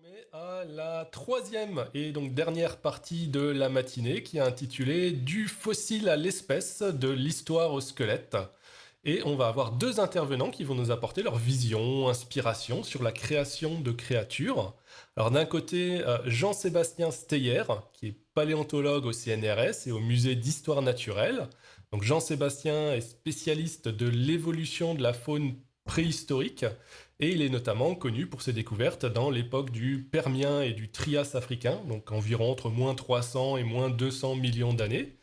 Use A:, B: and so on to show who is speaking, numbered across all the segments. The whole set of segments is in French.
A: Mais à la troisième et donc dernière partie de la matinée qui est intitulée Du fossile à l'espèce, de l'histoire au squelette. Et on va avoir deux intervenants qui vont nous apporter leur vision, inspiration sur la création de créatures. Alors d'un côté, Jean-Sébastien Steyer, qui est paléontologue au CNRS et au musée d'histoire naturelle. Donc Jean-Sébastien est spécialiste de l'évolution de la faune préhistorique et il est notamment connu pour ses découvertes dans l'époque du Permien et du Trias africain, donc environ entre moins 300 et moins 200 millions d'années,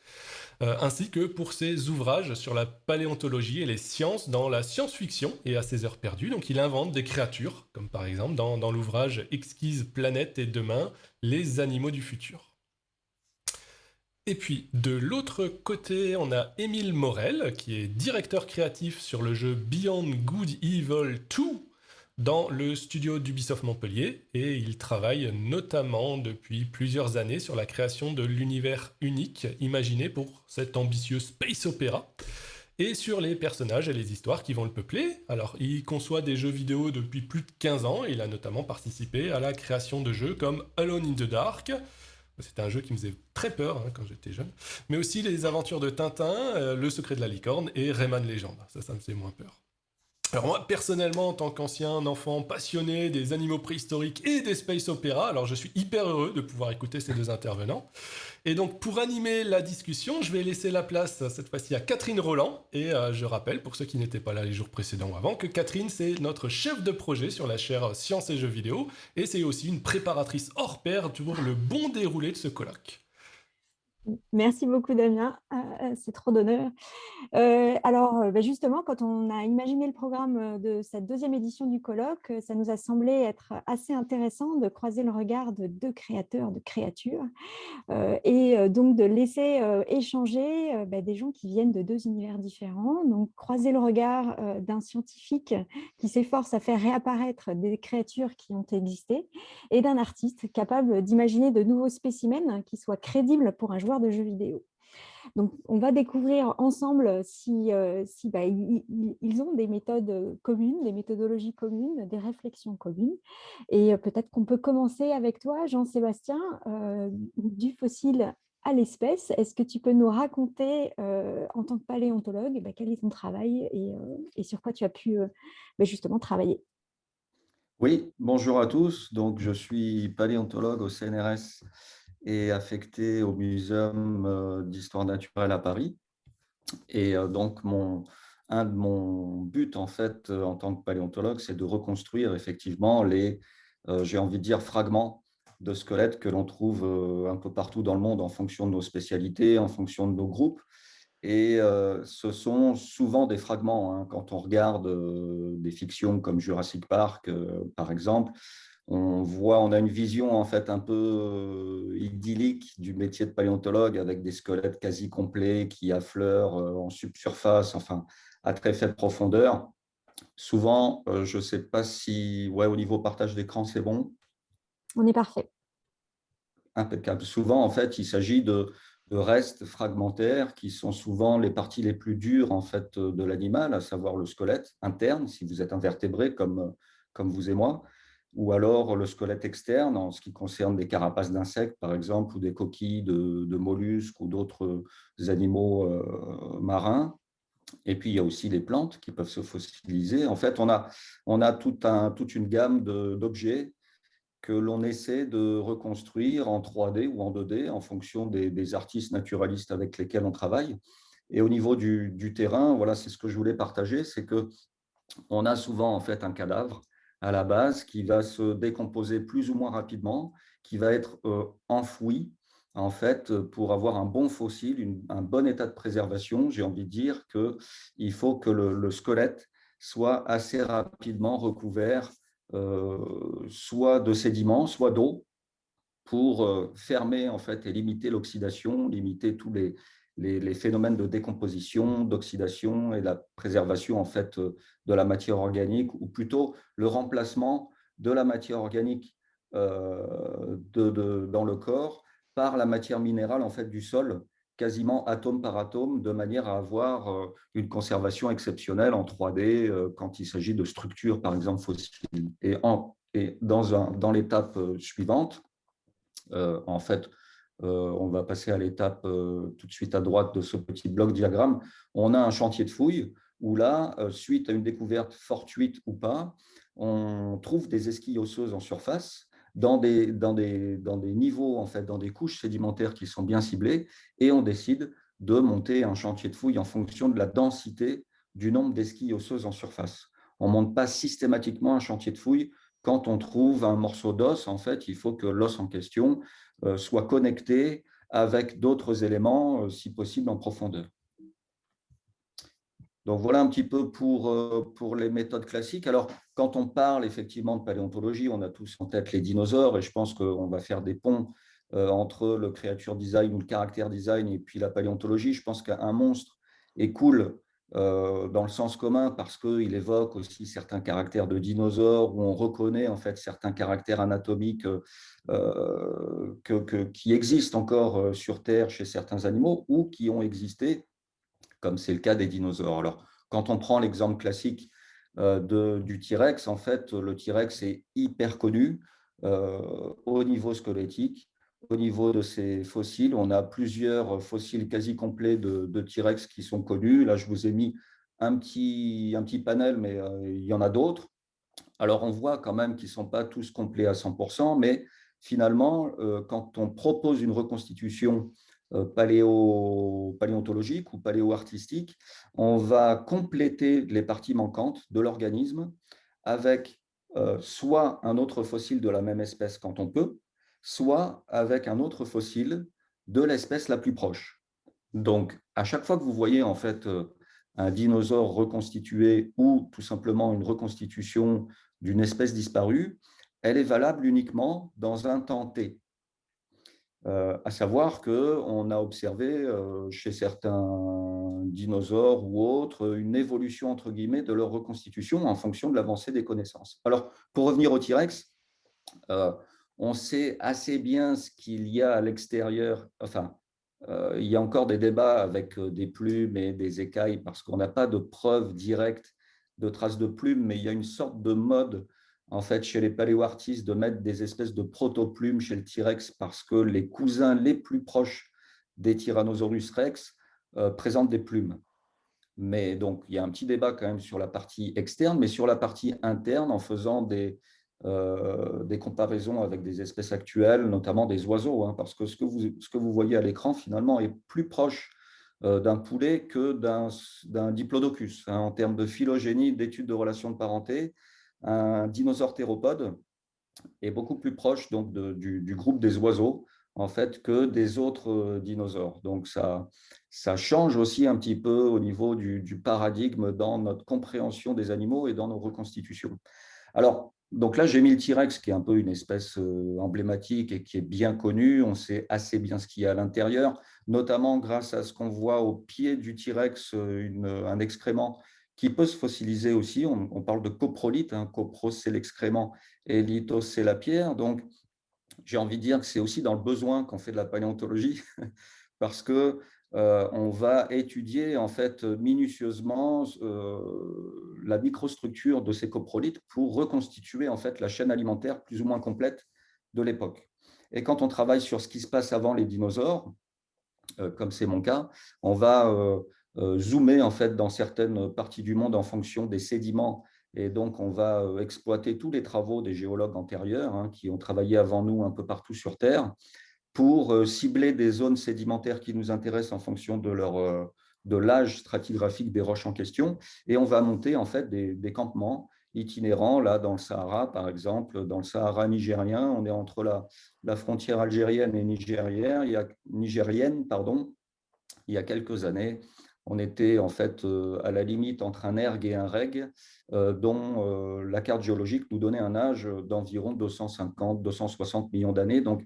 A: ainsi que pour ses ouvrages sur la paléontologie et les sciences dans la science-fiction et à ses heures perdues. Donc il invente des créatures, comme par exemple dans l'ouvrage Exquise planète et demain, les animaux du futur. Et puis, de l'autre côté, on a Émile Morel, qui est directeur créatif sur le jeu Beyond Good Evil 2 dans le studio d'Ubisoft Montpellier, et il travaille notamment depuis plusieurs années sur la création de l'univers unique imaginé pour cet ambitieux space opéra, et sur les personnages et les histoires qui vont le peupler. Alors, il conçoit des jeux vidéo depuis plus de 15 ans, et il a notamment participé à la création de jeux comme Alone in the Dark. C'était un jeu qui me faisait très peur quand j'étais jeune. Mais aussi les aventures de Tintin, Le secret de la licorne et Rayman Legend. Ça me faisait moins peur. Alors moi, personnellement, en tant qu'ancien enfant passionné des animaux préhistoriques et des space opéra, alors je suis hyper heureux de pouvoir écouter ces deux intervenants. Et donc, pour animer la discussion, je vais laisser la place cette fois-ci à Catherine Roland. Et je rappelle, pour ceux qui n'étaient pas là les jours précédents ou avant, que Catherine, c'est notre chef de projet sur la chaire Sciences et Jeux vidéo. Et c'est aussi une préparatrice hors pair pour le bon déroulé de ce colloque.
B: Merci beaucoup, Damien. C'est trop d'honneur. Justement, quand on a imaginé le programme de cette deuxième édition du colloque, ça nous a semblé être assez intéressant de croiser le regard de deux créateurs de créatures donc de laisser échanger des gens qui viennent de deux univers différents. Donc, croiser le regard d'un scientifique qui s'efforce à faire réapparaître des créatures qui ont existé et d'un artiste capable d'imaginer de nouveaux spécimens qui soient crédibles pour un joueur de jeux vidéo. Donc, on va découvrir ensemble ils ont des méthodes communes, des méthodologies communes, des réflexions communes. Et peut-être qu'on peut commencer avec toi, Jean-Sébastien, du fossile à l'espèce. Est-ce que tu peux nous raconter, en tant que paléontologue, quel est ton travail et sur quoi tu as pu justement travailler?
C: Oui, bonjour à tous. Donc, je suis paléontologue au CNRS et affecté au Muséum d'histoire naturelle à Paris. Et donc, un de mon buts, en fait, en tant que paléontologue, c'est de reconstruire effectivement j'ai envie de dire, fragments de squelettes que l'on trouve un peu partout dans le monde en fonction de nos spécialités, en fonction de nos groupes. Et ce sont souvent des fragments, hein. Quand on regarde des fictions comme Jurassic Park, par exemple, on a une vision en fait un peu idyllique du métier de paléontologue avec des squelettes quasi complets qui affleurent en subsurface, enfin à très faible profondeur. Souvent, je ne sais pas si, ouais, au niveau partage d'écran, c'est bon.
B: On est parfait.
C: Impeccable. Souvent, en fait, il s'agit de restes fragmentaires qui sont souvent les parties les plus dures en fait, de l'animal, à savoir le squelette interne, si vous êtes invertébré comme vous et moi, ou alors le squelette externe en ce qui concerne des carapaces d'insectes, par exemple, ou des coquilles de mollusques ou d'autres animaux marins. Et puis, il y a aussi les plantes qui peuvent se fossiliser. En fait, on a toute une gamme d'objets que l'on essaie de reconstruire en 3D ou en 2D en fonction des artistes naturalistes avec lesquels on travaille. Et au niveau du terrain, voilà, c'est ce que je voulais partager, c'est qu'on a souvent en fait un cadavre à la base qui va se décomposer plus ou moins rapidement, qui va être enfoui. En fait, pour avoir un bon fossile, un bon état de préservation, j'ai envie de dire qu'il faut que le squelette soit assez rapidement recouvert soit de sédiments, soit d'eau, pour fermer en fait et limiter l'oxydation, limiter tous les phénomènes de décomposition, d'oxydation et de la préservation en fait de la matière organique, ou plutôt le remplacement de la matière organique dans le corps par la matière minérale en fait du sol, quasiment atome par atome, de manière à avoir une conservation exceptionnelle en 3D quand il s'agit de structures, par exemple, fossiles. Et Et dans l'étape suivante, en fait, on va passer à l'étape tout de suite à droite de ce petit bloc diagramme. On a un chantier de fouilles où là, suite à une découverte fortuite ou pas, on trouve des esquilles osseuses en surface dans des niveaux, en fait, dans des couches sédimentaires qui sont bien ciblées, et on décide de monter un chantier de fouilles en fonction de la densité du nombre d'esquilles osseuses en surface. On ne monte pas systématiquement un chantier de fouilles quand on trouve un morceau d'os. En fait, il faut que l'os en question soit connecté avec d'autres éléments, si possible en profondeur. Donc voilà un petit peu pour les méthodes classiques. Alors, quand on parle effectivement de paléontologie, on a tous en tête les dinosaures, et je pense qu'on va faire des ponts entre le creature design ou le caractère design et puis la paléontologie. Je pense qu'un monstre est cool dans le sens commun parce qu'il évoque aussi certains caractères de dinosaures, où on reconnaît en fait certains caractères anatomiques qui existent encore sur Terre chez certains animaux ou qui ont existé, comme c'est le cas des dinosaures. Alors, quand on prend l'exemple classique du T-Rex, en fait, le T-Rex est hyper connu au niveau squelettique, au niveau de ses fossiles. On a plusieurs fossiles quasi complets de T-Rex qui sont connus. Là, je vous ai mis un petit panel, mais il y en a d'autres. Alors, on voit quand même qu'ils ne sont pas tous complets à 100%, mais finalement, quand on propose une reconstitution paléontologique ou paléo-artistique, on va compléter les parties manquantes de l'organisme avec soit un autre fossile de la même espèce quand on peut, soit avec un autre fossile de l'espèce la plus proche. Donc, à chaque fois que vous voyez en fait un dinosaure reconstitué ou tout simplement une reconstitution d'une espèce disparue, elle est valable uniquement dans un temps T. À savoir qu'on a observé chez certains dinosaures ou autres une évolution entre guillemets de leur reconstitution en fonction de l'avancée des connaissances. Alors, pour revenir au T-Rex, on sait assez bien ce qu'il y a à l'extérieur. Enfin, il y a encore des débats avec des plumes et des écailles parce qu'on n'a pas de preuves directes de traces de plumes, mais il y a une sorte de mode en fait chez les paléoartistes de mettre des espèces de proto-plumes chez le T-Rex parce que les cousins les plus proches des Tyrannosaurus rex présentent des plumes. Mais donc, il y a un petit débat quand même sur la partie externe, mais sur la partie interne, en faisant des comparaisons avec des espèces actuelles, notamment des oiseaux, hein, parce que ce que vous voyez à l'écran, finalement, est plus proche d'un poulet que d'un diplodocus, hein, en termes de phylogénie, d'études de relations de parenté. Un dinosaure théropode est beaucoup plus proche donc, du groupe des oiseaux, en fait, que des autres dinosaures. Donc, ça change aussi un petit peu au niveau du paradigme dans notre compréhension des animaux et dans nos reconstitutions. Alors, donc là, j'ai mis le T-Rex, qui est un peu une espèce emblématique et qui est bien connue. On sait assez bien ce qu'il y a à l'intérieur, notamment grâce à ce qu'on voit au pied du T-Rex, un excrément qui peut se fossiliser aussi. On parle de coprolithe, hein. Copros, c'est l'excrément, et lithos, c'est la pierre. Donc, j'ai envie de dire que c'est aussi dans le besoin qu'on fait de la paléontologie, parce que on va étudier en fait minutieusement la microstructure de ces coprolithes pour reconstituer en fait la chaîne alimentaire plus ou moins complète de l'époque. Et quand on travaille sur ce qui se passe avant les dinosaures, comme c'est mon cas, on va zoomer en fait dans certaines parties du monde en fonction des sédiments. Et donc, on va exploiter tous les travaux des géologues antérieurs, hein, qui ont travaillé avant nous un peu partout sur Terre, pour cibler des zones sédimentaires qui nous intéressent en fonction de l'âge stratigraphique des roches en question. Et on va monter en fait des campements itinérants, là, dans le Sahara, par exemple, dans le Sahara nigérien. On est entre la frontière algérienne et nigérienne, pardon. Il y a quelques années, on était en fait à la limite entre un erg et un reg, dont la carte géologique nous donnait un âge d'environ 250-260 millions d'années. Donc,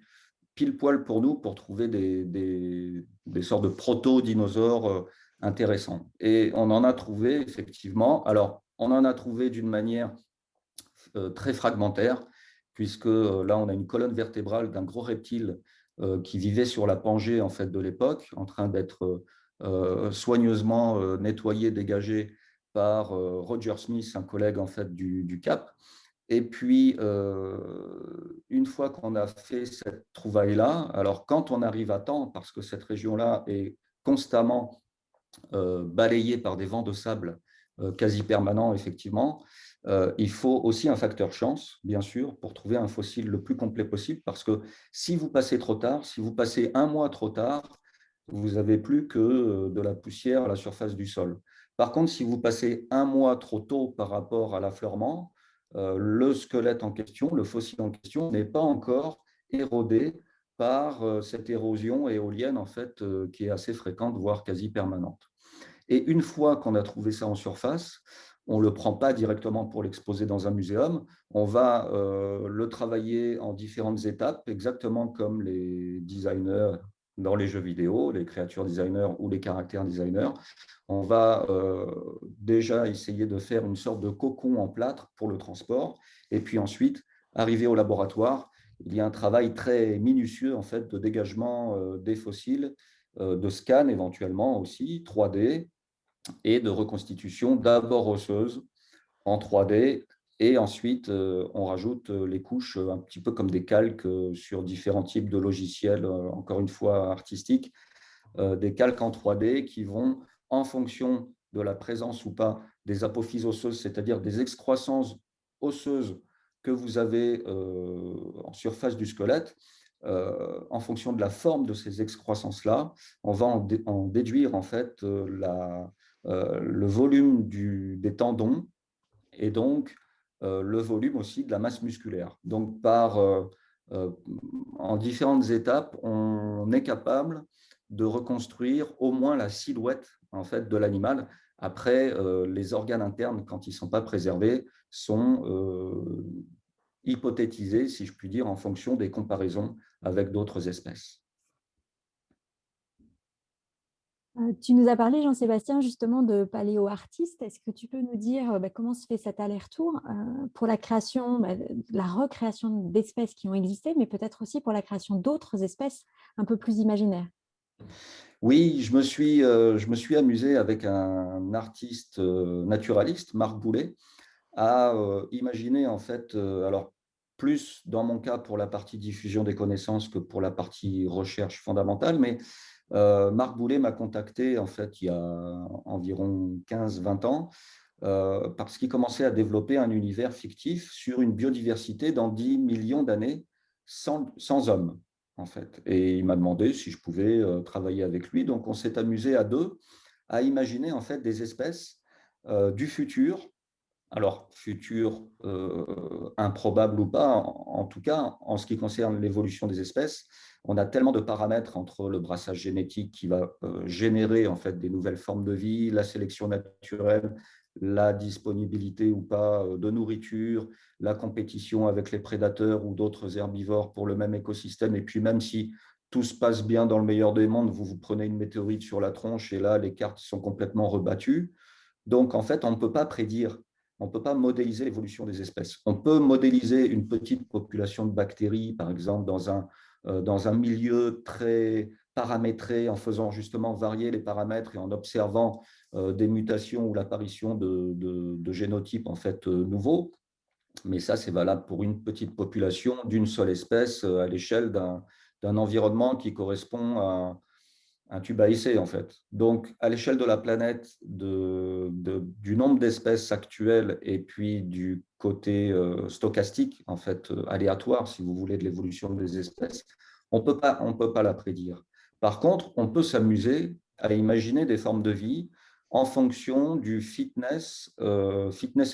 C: pile poil pour nous pour trouver des sortes de proto-dinosaures intéressants. Et on en a trouvé effectivement. Alors, on en a trouvé d'une manière très fragmentaire, puisque là, on a une colonne vertébrale d'un gros reptile qui vivait sur la Pangée en fait, de l'époque, en train d'être soigneusement nettoyé, dégagé par Roger Smith, un collègue en fait, du Cap. Et puis, une fois qu'on a fait cette trouvaille-là, alors quand on arrive à temps, parce que cette région-là est constamment balayée par des vents de sable quasi permanents, effectivement, il faut aussi un facteur chance, bien sûr, pour trouver un fossile le plus complet possible, parce que si vous passez trop tard, si vous passez un mois trop tard, vous n'avez plus que de la poussière à la surface du sol. Par contre, si vous passez un mois trop tôt par rapport à l'affleurement, le squelette en question, le fossile en question, n'est pas encore érodé par cette érosion éolienne en fait, qui est assez fréquente, voire quasi permanente. Et une fois qu'on a trouvé ça en surface, on ne le prend pas directement pour l'exposer dans un muséum, on va le travailler en différentes étapes, exactement comme les designers dans les jeux vidéo, les créatures designers ou les caractères designers. On va déjà essayer de faire une sorte de cocon en plâtre pour le transport, et puis ensuite, arriver au laboratoire, il y a un travail très minutieux en fait, de dégagement des fossiles, de scan éventuellement aussi, 3D, et de reconstitution d'abord osseuse en 3D, et ensuite on rajoute les couches un petit peu comme des calques sur différents types de logiciels, encore une fois artistiques, des calques en 3D qui vont, en fonction de la présence ou pas des apophyses osseuses, c'est-à-dire des excroissances osseuses que vous avez en surface du squelette, en fonction de la forme de ces excroissances-là, on va en déduire en fait le volume des tendons et donc le volume aussi de la masse musculaire. Donc, euh, en différentes étapes, on est capable de reconstruire au moins la silhouette en fait, de l'animal. Après, les organes internes, quand ils ne sont pas préservés, sont hypothétisés, si je puis dire, en fonction des comparaisons avec d'autres espèces.
B: Tu nous as parlé, Jean-Sébastien, justement de paléo-artiste. Est-ce que tu peux nous dire comment se fait cet aller-retour pour la création, la recréation d'espèces qui ont existé, mais peut-être aussi pour la création d'autres espèces un peu plus imaginaires?
C: Oui, je me suis amusé avec un artiste naturaliste, Marc Boulet, à imaginer en fait, alors plus dans mon cas pour la partie diffusion des connaissances que pour la partie recherche fondamentale, mais Marc Boulet m'a contacté en fait il y a environ 15-20 ans parce qu'il commençait à développer un univers fictif sur une biodiversité dans 10 millions d'années sans hommes en fait. Et il m'a demandé si je pouvais travailler avec lui. Donc on s'est amusé à deux à imaginer en fait des espèces du futur, alors, futur improbable ou pas, en tout cas, en ce qui concerne l'évolution des espèces, on a tellement de paramètres entre le brassage génétique qui va générer en fait des nouvelles formes de vie, la sélection naturelle, la disponibilité ou pas de nourriture, la compétition avec les prédateurs ou d'autres herbivores pour le même écosystème. Et puis même si tout se passe bien dans le meilleur des mondes, vous vous prenez une météorite sur la tronche et là, les cartes sont complètement rebattues. Donc, en fait, on ne peut pas prédire, on ne peut pas modéliser l'évolution des espèces. On peut modéliser une petite population de bactéries, par exemple, dans un milieu très paramétré, en faisant justement varier les paramètres et en observant des mutations ou l'apparition de génotypes en fait, nouveaux. Mais ça, c'est valable pour une petite population d'une seule espèce à l'échelle d'un environnement qui correspond à un tube à essai, en fait. Donc, à l'échelle de la planète, du nombre d'espèces actuelles et puis du côté stochastique, en fait, aléatoire, si vous voulez, de l'évolution des espèces, on peut pas la prédire. Par contre, on peut s'amuser à imaginer des formes de vie en fonction du fitness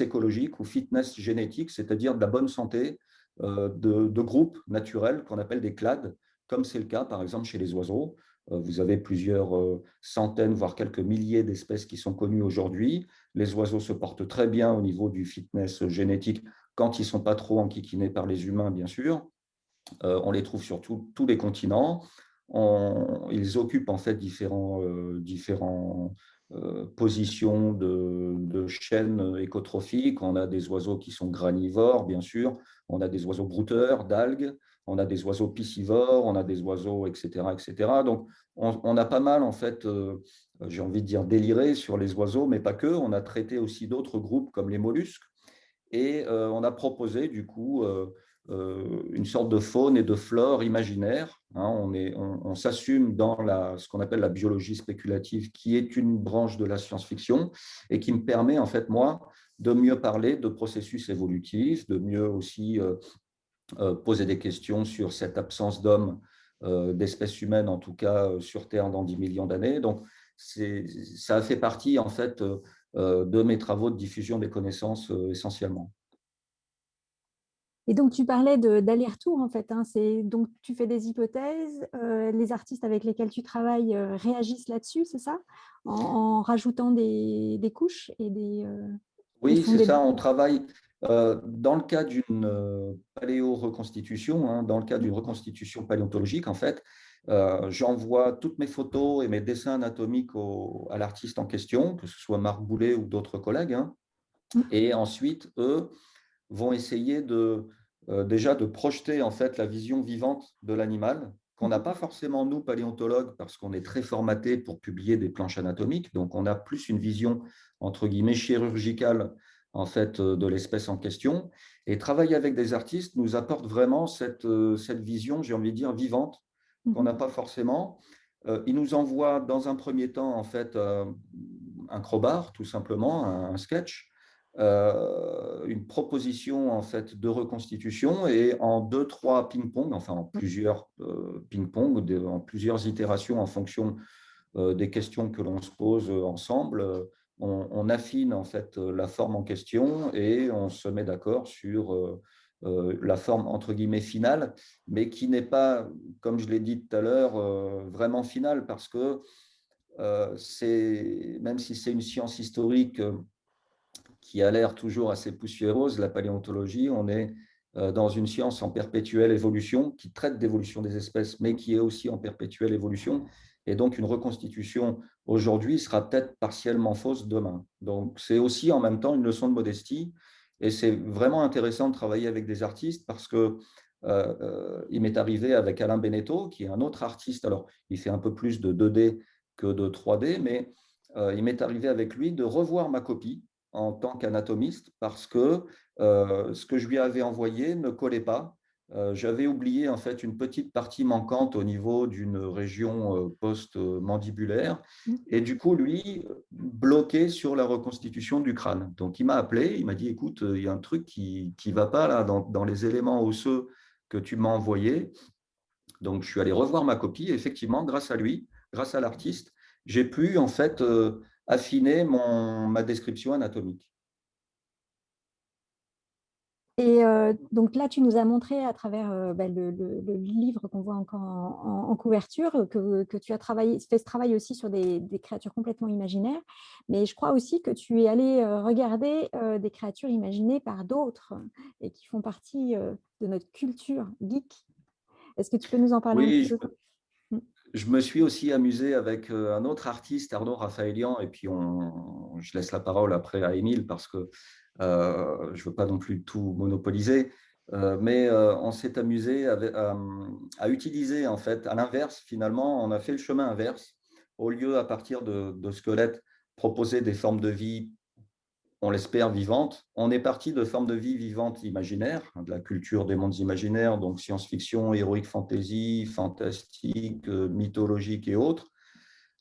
C: écologique ou fitness génétique, c'est-à-dire de la bonne santé de groupes naturels qu'on appelle des clades, comme c'est le cas, par exemple, chez les oiseaux. Vous avez plusieurs centaines, voire quelques milliers d'espèces qui sont connues aujourd'hui. Les oiseaux se portent très bien au niveau du fitness génétique quand ils ne sont pas trop enquiquinés par les humains, bien sûr. On les trouve sur tous les continents. Ils occupent en fait différents positions de chaînes écotrophiques. On a des oiseaux qui sont granivores, bien sûr. On a des oiseaux brouteurs d'algues. On a des oiseaux piscivores. On a des oiseaux, etc., etc. Donc, on a pas mal, en fait, j'ai envie de dire déliré sur les oiseaux, mais pas que. On a traité aussi d'autres groupes comme les mollusques. Et on a proposé du coup une sorte de faune et de flore imaginaire. Hein. On s'assume dans ce qu'on appelle la biologie spéculative, qui est une branche de la science-fiction et qui me permet, en fait, moi, de mieux parler de processus évolutifs, de mieux aussi poser des questions sur cette absence d'hommes, d'espèces humaines, en tout cas sur Terre dans 10 millions d'années. Donc, ça a fait partie, en fait, de mes travaux de diffusion des connaissances essentiellement.
B: Et donc, tu parlais d'aller-retour, en fait. Hein. Donc, tu fais des hypothèses, les artistes avec lesquels tu travailles réagissent là-dessus, c'est ça? En rajoutant des couches et
C: Oui,
B: font
C: c'est
B: des...
C: ça. On travaille dans le cas d'une paléo-reconstitution, hein, dans le cas d'une reconstitution paléontologique, en fait. J'envoie toutes mes photos et mes dessins anatomiques à l'artiste en question, que ce soit Marc Boulet ou d'autres collègues. Hein. Et ensuite, eux vont essayer déjà de projeter en fait la vision vivante de l'animal qu'on n'a pas forcément nous paléontologues parce qu'on est très formaté pour publier des planches anatomiques, donc on a plus une vision entre guillemets chirurgicale en fait de l'espèce en question, et travailler avec des artistes nous apporte vraiment cette vision, j'ai envie de dire, vivante qu'on n'a pas forcément. Ils nous envoient dans un premier temps en fait un crowbar, tout simplement, un sketch, une proposition en fait de reconstitution, et en deux, trois ping-pong, enfin en plusieurs ping-pong, en plusieurs itérations en fonction des questions que l'on se pose ensemble, on affine en fait la forme en question et on se met d'accord sur la forme entre guillemets finale, mais qui n'est pas, comme je l'ai dit tout à l'heure, vraiment finale, parce que même si c'est une science historique qui a l'air toujours assez poussiéreuse, la paléontologie, on est dans une science en perpétuelle évolution, qui traite d'évolution des espèces, mais qui est aussi en perpétuelle évolution. Et donc, une reconstitution aujourd'hui sera peut-être partiellement fausse demain. Donc, c'est aussi en même temps une leçon de modestie. Et c'est vraiment intéressant de travailler avec des artistes parce que il m'est arrivé avec Alain Beneteau, qui est un autre artiste. Alors, il fait un peu plus de 2D que de 3D, mais il m'est arrivé avec lui de revoir ma copie en tant qu'anatomiste parce que ce que je lui avais envoyé ne collait pas. J'avais oublié en fait une petite partie manquante au niveau d'une région post-mandibulaire, et du coup lui bloqué sur la reconstitution du crâne. Donc il m'a appelé, il m'a dit écoute, il y a un truc qui va pas là dans les éléments osseux que tu m'as envoyés. Donc je suis allé revoir ma copie et effectivement grâce à lui, grâce à l'artiste, j'ai pu en fait affiner ma description anatomique.
B: Et donc là, tu nous as montré à travers le livre qu'on voit encore en couverture que tu as fait ce travail aussi sur des créatures complètement imaginaires. Mais je crois aussi que tu es allé regarder des créatures imaginées par d'autres et qui font partie de notre culture geek. Est-ce que tu peux nous en parler un petit
C: Oui,
B: peu?
C: je me suis aussi amusé avec un autre artiste, Arnaud Raphaëlian, et puis je laisse la parole après à Émile parce que je ne veux pas non plus tout monopoliser, mais on s'est amusé à utiliser, en fait, à l'inverse, finalement, on a fait le chemin inverse. Au lieu, à partir de squelettes, proposer des formes de vie, on l'espère, vivantes, on est parti de formes de vie vivantes imaginaires, hein, de la culture des mondes imaginaires, donc science-fiction, héroïque fantasy, fantastique, mythologique et autres.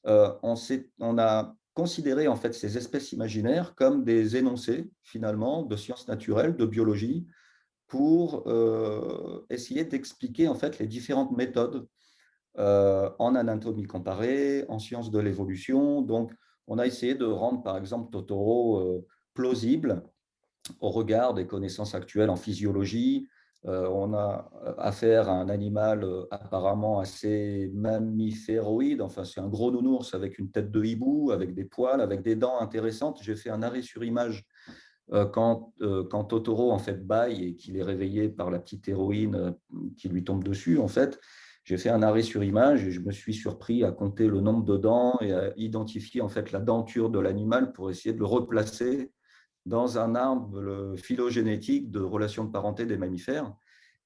C: On a considéré en fait ces espèces imaginaires comme des énoncés finalement de sciences naturelles, de biologie, pour essayer d'expliquer en fait les différentes méthodes en anatomie comparée, en sciences de l'évolution. Donc, on a essayé de rendre par exemple Totoro plausible au regard des connaissances actuelles en physiologie. On a affaire à un animal apparemment assez mammiféroïde, enfin c'est un gros nounours avec une tête de hibou, avec des poils, avec des dents intéressantes. J'ai fait un arrêt sur image quand Totoro en fait bâille et qu'il est réveillé par la petite héroïne qui lui tombe dessus. En fait, j'ai fait un arrêt sur image et je me suis surpris à compter le nombre de dents et à identifier en fait la denture de l'animal pour essayer de le replacer dans un arbre phylogénétique de relations de parenté des mammifères.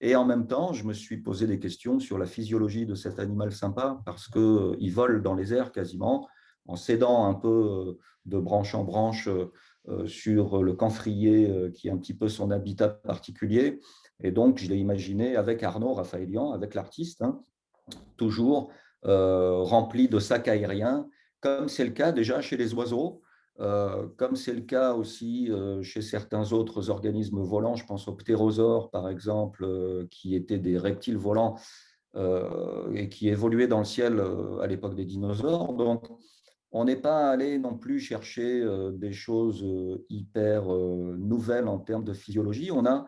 C: Et en même temps, je me suis posé des questions sur la physiologie de cet animal sympa parce qu'il vole dans les airs quasiment en s'aidant un peu de branche en branche sur le camphrier, qui est un petit peu son habitat particulier. Et donc, je l'ai imaginé avec Arnaud Raphaëlian, avec l'artiste, hein, toujours rempli de sacs aériens, comme c'est le cas déjà chez les oiseaux, comme c'est le cas aussi chez certains autres organismes volants. Je pense aux ptérosaures, par exemple, qui étaient des reptiles volants et qui évoluaient dans le ciel à l'époque des dinosaures. Donc, on n'est pas allé non plus chercher des choses hyper nouvelles en termes de physiologie. On a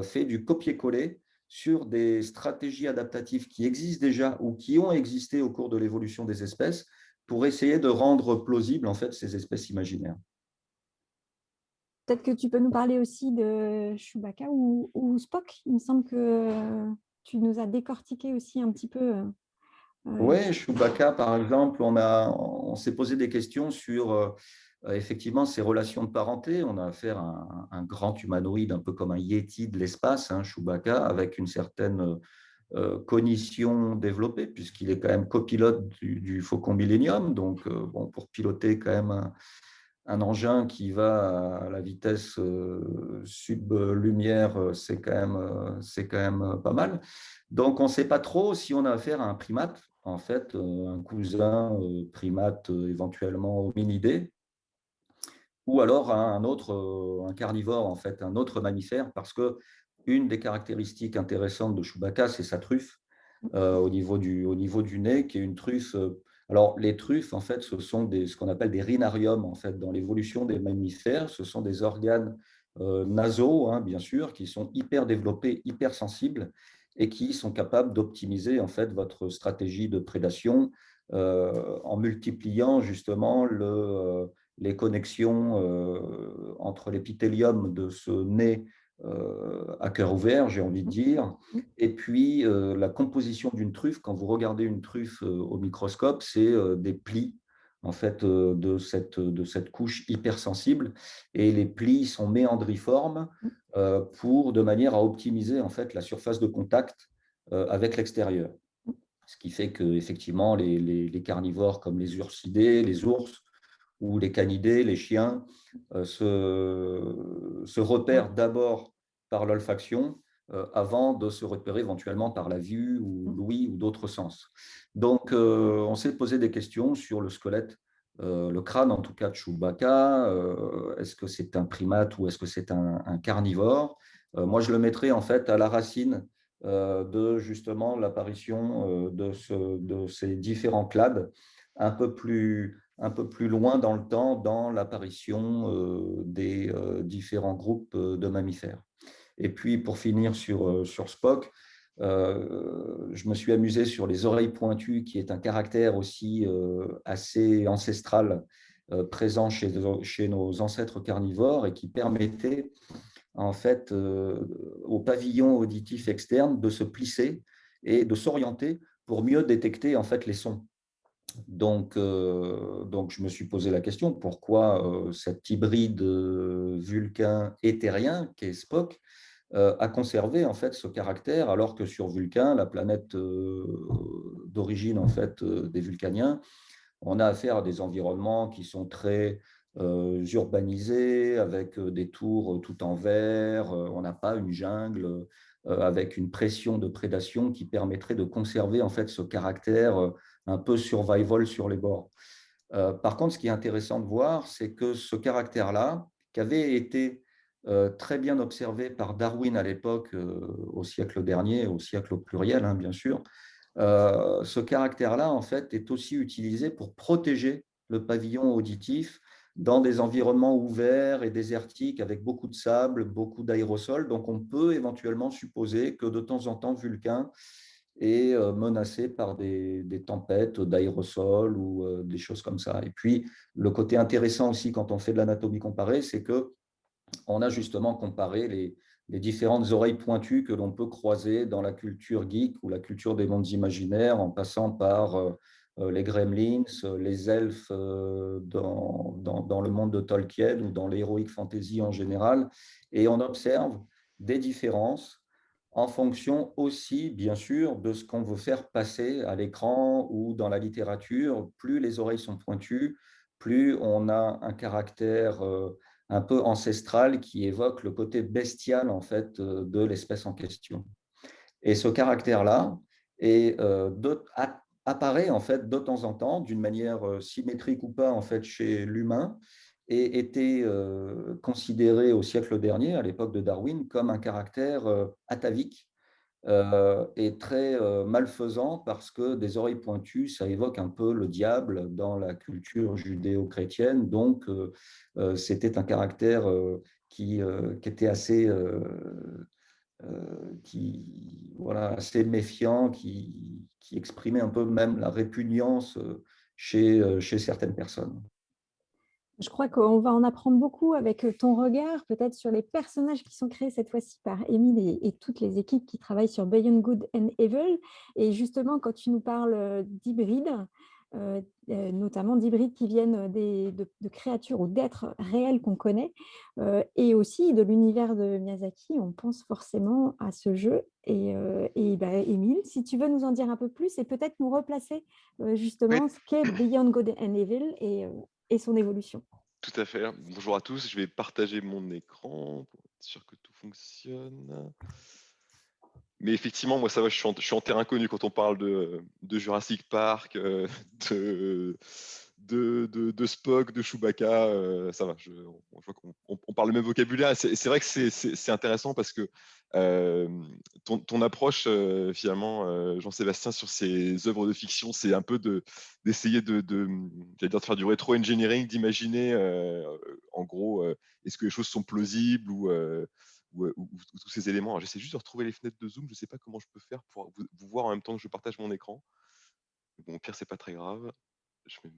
C: fait du copier-coller sur des stratégies adaptatives qui existent déjà ou qui ont existé au cours de l'évolution des espèces pour essayer de rendre plausibles en fait ces espèces imaginaires.
B: Peut-être que tu peux nous parler aussi de Chewbacca ou Spock. Il me semble que tu nous as décortiqué aussi un petit peu.
C: Oui, Chewbacca, par exemple, on s'est posé des questions sur effectivement ces relations de parenté. On a affaire à un grand humanoïde, un peu comme un Yéti de l'espace, hein, Chewbacca, avec une certaine cognition développée, puisqu'il est quand même copilote du Faucon Millenium. Donc, bon, pour piloter quand même un engin qui va à la vitesse sub-lumière, c'est quand même pas mal. Donc, on ne sait pas trop si on a affaire à un primate, en fait, un cousin primate éventuellement hominidé, ou alors à un autre, un carnivore, en fait, un autre mammifère, parce que une des caractéristiques intéressantes de Chewbacca, c'est sa truffe au niveau du nez, qui est une truffe. Alors, les truffes, en fait, ce sont ce qu'on appelle des rhinariums, en fait, dans l'évolution des mammifères. Ce sont des organes nasaux, hein, bien sûr, qui sont hyper développés, hyper sensibles et qui sont capables d'optimiser, en fait, votre stratégie de prédation en multipliant justement les connexions entre l'épithélium de ce nez à cœur ouvert, j'ai envie de dire, et puis la composition d'une truffe. Quand vous regardez une truffe au microscope, c'est des plis en fait de cette couche hypersensible, et les plis sont méandriformes de manière à optimiser en fait la surface de contact avec l'extérieur. Ce qui fait que effectivement les carnivores comme les ursidés, les ours ou les canidés, les chiens, se repèrent d'abord par l'olfaction avant de se repérer éventuellement par la vue ou l'ouïe ou d'autres sens. Donc, on s'est posé des questions sur le squelette, le crâne en tout cas de Chewbacca. Est-ce que c'est un primate ou est-ce que c'est un carnivore? Moi, je le mettrais en fait à la racine de justement l'apparition de ces différents clades un peu plus loin dans le temps dans l'apparition des différents groupes de mammifères. Et puis, pour finir sur Spock, je me suis amusé sur les oreilles pointues, qui est un caractère aussi assez ancestral présent chez nos ancêtres carnivores et qui permettait en fait au pavillon auditif externe de se plisser et de s'orienter pour mieux détecter en fait les sons. Donc, je me suis posé la question, pourquoi cet hybride vulcain-éthérien qu'est Spock a conservé en fait ce caractère, alors que sur Vulcain, la planète d'origine en fait des Vulcaniens, on a affaire à des environnements qui sont très urbanisés, avec des tours tout en verre. On n'a pas une jungle avec une pression de prédation qui permettrait de conserver en fait ce caractère un peu survival sur les bords. Par contre, ce qui est intéressant de voir, c'est que ce caractère-là, qui avait été très bien observé par Darwin à l'époque, au siècle dernier, au siècle au pluriel, hein, bien sûr, ce caractère-là, en fait, est aussi utilisé pour protéger le pavillon auditif dans des environnements ouverts et désertiques avec beaucoup de sable, beaucoup d'aérosols. Donc, on peut éventuellement supposer que de temps en temps, Vulcain est menacé par des tempêtes d'aérosols ou des choses comme ça. Et puis, le côté intéressant aussi quand on fait de l'anatomie comparée, c'est que on a justement comparé les différentes oreilles pointues que l'on peut croiser dans la culture geek ou la culture des mondes imaginaires, en passant par les gremlins, les elfes dans le monde de Tolkien ou dans l'heroic fantasy en général. Et on observe des différences en fonction aussi, bien sûr, de ce qu'on veut faire passer à l'écran ou dans la littérature. Plus les oreilles sont pointues, plus on a un caractère un peu ancestrale qui évoque le côté bestial en fait de l'espèce en question. Et ce caractère-là apparaît en fait de temps en temps, d'une manière symétrique ou pas en fait chez l'humain, et était considéré au siècle dernier, à l'époque de Darwin, comme un caractère atavique et très malfaisant parce que des oreilles pointues, ça évoque un peu le diable dans la culture judéo-chrétienne. Donc, c'était un caractère qui était voilà, assez méfiant, qui exprimait un peu même la répugnance chez certaines personnes.
B: Je crois qu'on va en apprendre beaucoup avec ton regard, peut-être sur les personnages qui sont créés cette fois-ci par Émile et toutes les équipes qui travaillent sur Beyond Good and Evil. Et justement, quand tu nous parles d'hybrides, notamment d'hybrides qui viennent de créatures ou d'êtres réels qu'on connaît, et aussi de l'univers de Miyazaki, on pense forcément à ce jeu. Émile, si tu veux nous en dire un peu plus et peut-être nous replacer
D: Oui,
B: justement ce qu'est Beyond Good and Evil et son évolution.
D: tout à fait. Bonjour à tous, je vais partager mon écran pour être sûr que tout fonctionne. Mais effectivement, moi, ça va, je suis en terrain connu quand on parle de Jurassic Park, de Spock, de Chewbacca. Ça va, je vois qu'on parle le même vocabulaire. C'est vrai que c'est intéressant parce que ton approche, finalement, Jean-Sébastien, sur ces œuvres de fiction, c'est un peu d'essayer j'allais dire de faire du rétro-engineering, d'imaginer, en gros, est-ce que les choses sont plausibles ou tous ces éléments. Alors, j'essaie juste de retrouver les fenêtres de Zoom. Je ne sais pas comment je peux faire pour vous voir en même temps que je partage mon écran. Bon, au pire, c'est pas très grave. Je mets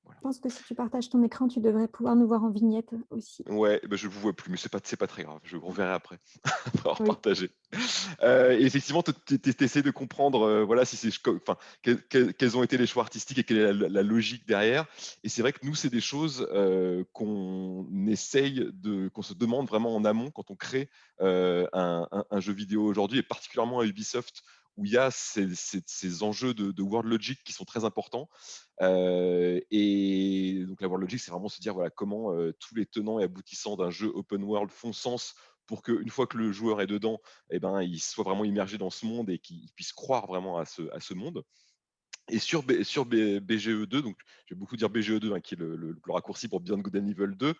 D: voilà.
B: Je pense que si tu partages ton écran, tu devrais pouvoir nous voir en vignette aussi.
D: Ouais, bah, je ne vous vois plus, mais c'est pas très grave. Je vous reverrai après, après avoir
B: Oui.
D: partagé. Et effectivement, tu essaies de comprendre voilà, si enfin, quels ont été les choix artistiques et quelle est la logique derrière. Et c'est vrai que nous, c'est des choses qu'on se demande vraiment en amont quand on crée un jeu vidéo aujourd'hui, et particulièrement à Ubisoft, où il y a ces enjeux de world logic qui sont très importants. Et donc la world logic, c'est vraiment se dire voilà, comment tous les tenants et aboutissants d'un jeu open world font sens pour qu'une fois que le joueur est dedans, eh ben, il soit vraiment immergé dans ce monde et qu'il puisse croire vraiment à ce monde. Et sur BGE2, donc je vais beaucoup dire BGE2, hein, qui est le raccourci pour Beyond Good and Evil 2,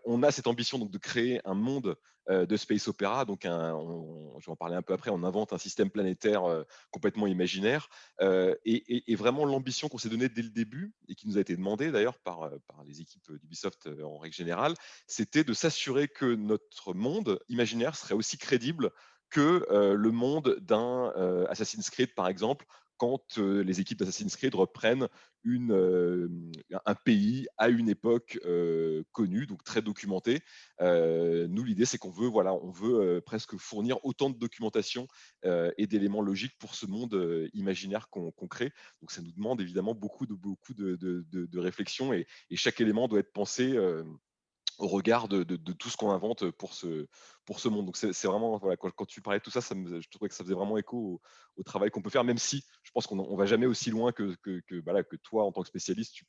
D: on a cette ambition donc de créer un monde de space opéra. Donc je vais en parler un peu après. On invente un système planétaire complètement imaginaire, et vraiment l'ambition qu'on s'est donnée dès le début et qui nous a été demandée d'ailleurs par les équipes d'Ubisoft en règle générale, c'était de s'assurer que notre monde imaginaire serait aussi crédible que le monde d'un Assassin's Creed par exemple, quand les équipes d'Assassin's Creed reprennent un pays à une époque connue, donc très documentée. Nous, l'idée, c'est qu'on veut, voilà, on veut presque fournir autant de documentation et d'éléments logiques pour ce monde imaginaire qu'on crée. Donc, ça nous demande évidemment beaucoup de réflexion, et chaque élément doit être pensé au regard de tout ce qu'on invente pour ce monde. Donc c'est vraiment, voilà, quand tu parlais de tout ça, je trouvais que ça faisait vraiment écho au travail qu'on peut faire, même si je pense qu'on ne va jamais aussi loin voilà, que toi, en tant que spécialiste, tu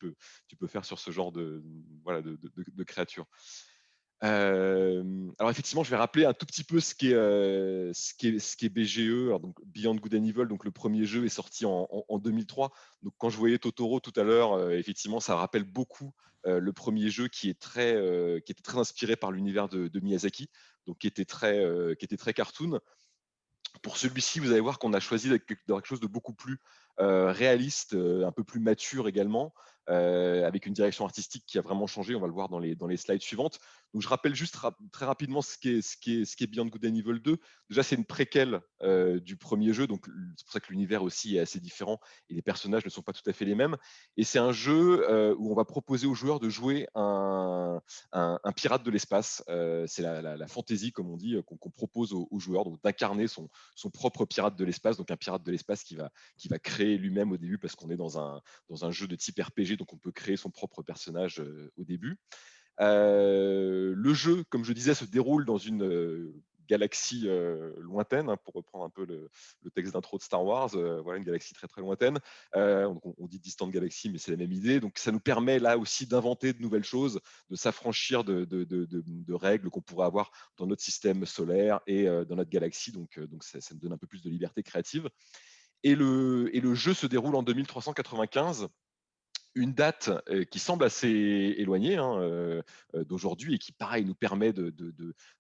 D: peux faire sur ce genre voilà, de créatures. Alors effectivement, je vais rappeler un tout petit peu ce qu'est BGE. Alors, donc Beyond Good and Evil, donc le premier jeu est sorti en 2003. Donc quand je voyais Totoro tout à l'heure, effectivement, ça rappelle beaucoup le premier jeu qui était très inspiré par l'univers de Miyazaki, donc qui était très cartoon. Pour celui-ci, vous allez voir qu'on a choisi quelque chose de beaucoup plus réaliste, un peu plus mature également, avec une direction artistique qui a vraiment changé. On va le voir dans les slides suivantes. Donc, je rappelle juste très rapidement ce qu'est Beyond Good and Evil 2. Déjà, c'est une préquelle du premier jeu, donc c'est pour ça que l'univers aussi est assez différent et les personnages ne sont pas tout à fait les mêmes. Et c'est un jeu où on va proposer aux joueurs de jouer un pirate de l'espace. C'est la fantaisie, comme on dit, qu'on propose aux joueurs, donc d'incarner son propre pirate de l'espace, donc un pirate de l'espace qui va créer lui-même au début, parce qu'on est dans un jeu de type RPG, donc on peut créer son propre personnage au début. Le jeu, comme je disais, se déroule galaxie lointaine, hein, pour reprendre un peu le texte d'intro de Star Wars. Voilà, une galaxie très très lointaine. On dit distante galaxie, mais c'est la même idée. Donc ça nous permet là aussi d'inventer de nouvelles choses, de s'affranchir de règles qu'on pourrait avoir dans notre système solaire et dans notre galaxie. Donc ça nous donne un peu plus de liberté créative. Et le jeu se déroule en 2395, une date qui semble assez éloignée, hein, d'aujourd'hui, et qui, pareil, nous permet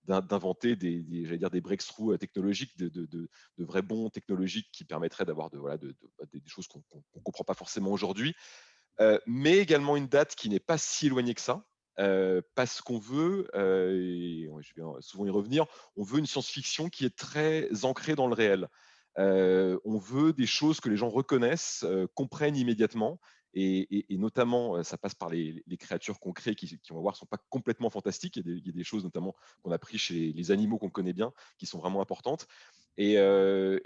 D: d'inventer j'allais dire des breakthroughs technologiques, de vrais bons technologiques qui permettraient d'avoir des choses qu'on ne comprend pas forcément aujourd'hui, mais également une date qui n'est pas si éloignée que ça. Parce qu'on veut, et je vais souvent y revenir, on veut une science-fiction qui est très ancrée dans le réel. On veut des choses que les gens reconnaissent, comprennent immédiatement, et notamment, ça passe par les créatures qu'on crée qui, on va voir, ne sont pas complètement fantastiques. Il y a des choses notamment qu'on a pris chez les animaux qu'on connaît bien, qui sont vraiment importantes. Et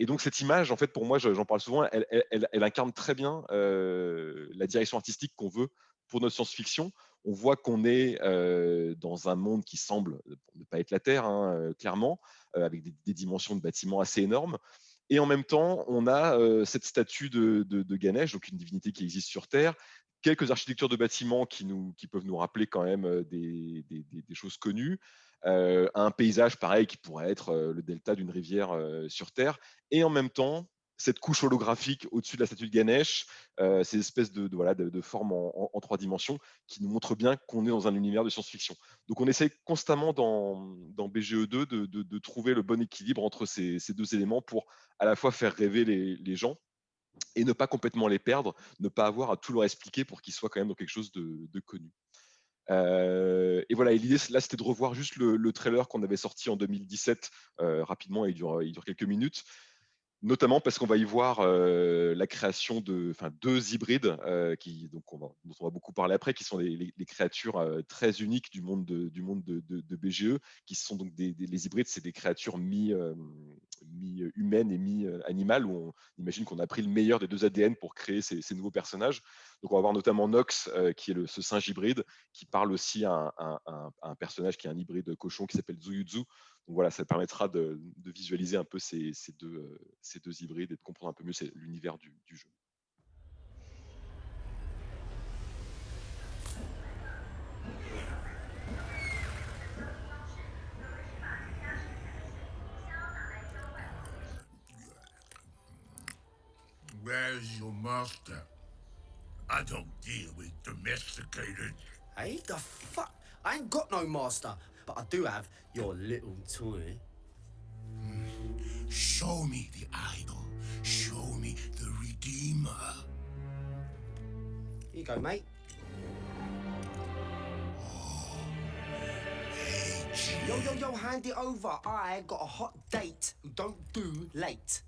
D: donc cette image, en fait, pour moi, j'en parle souvent, elle incarne très bien la direction artistique qu'on veut pour notre science-fiction. On voit qu'on est dans un monde qui semble ne pas être la Terre, hein, clairement, avec des dimensions de bâtiments assez énormes. Et en même temps, on a cette statue de Ganesh, donc une divinité qui existe sur Terre, quelques architectures de bâtiments qui peuvent nous rappeler quand même des choses connues, un paysage pareil qui pourrait être le delta d'une rivière sur Terre, et en même temps, cette couche holographique au-dessus de la statue de Ganesh, ces espèces de formes en 3 dimensions qui nous montrent bien qu'on est dans un univers de science-fiction. Donc on essaie constamment dans BGE2 de trouver le bon équilibre entre ces 2 éléments pour à la fois faire rêver les gens et ne pas complètement les perdre, ne pas avoir à tout leur expliquer pour qu'ils soient quand même dans quelque chose de connu. Et voilà, et l'idée là, c'était de revoir juste le trailer qu'on avait sorti en 2017 rapidement, il dure quelques minutes. Notamment parce qu'on va y voir la création de 2 hybrides dont on va beaucoup parler après, qui sont les créatures très uniques du monde de BGE, qui sont donc les hybrides, c'est des créatures mi-humaines et mi-animales, où on imagine qu'on a pris le meilleur des 2 ADN pour créer ces nouveaux personnages. Donc on va voir notamment Nox, qui est ce singe hybride, qui parle aussi à un personnage qui est un hybride cochon qui s'appelle Zuyuzu. Donc voilà, ça permettra de visualiser un peu ces 2 hybrides et de comprendre un peu mieux l'univers du jeu.
E: Where's your master? I don't deal with domesticated.
F: Hey, the fuck? I ain't got no master, but I do have your little toy.
E: Show me the idol. Show me the Redeemer.
F: Here you go, mate.
E: Oh. Hey,
F: Yo, hand it over. I got a hot date. Don't do late.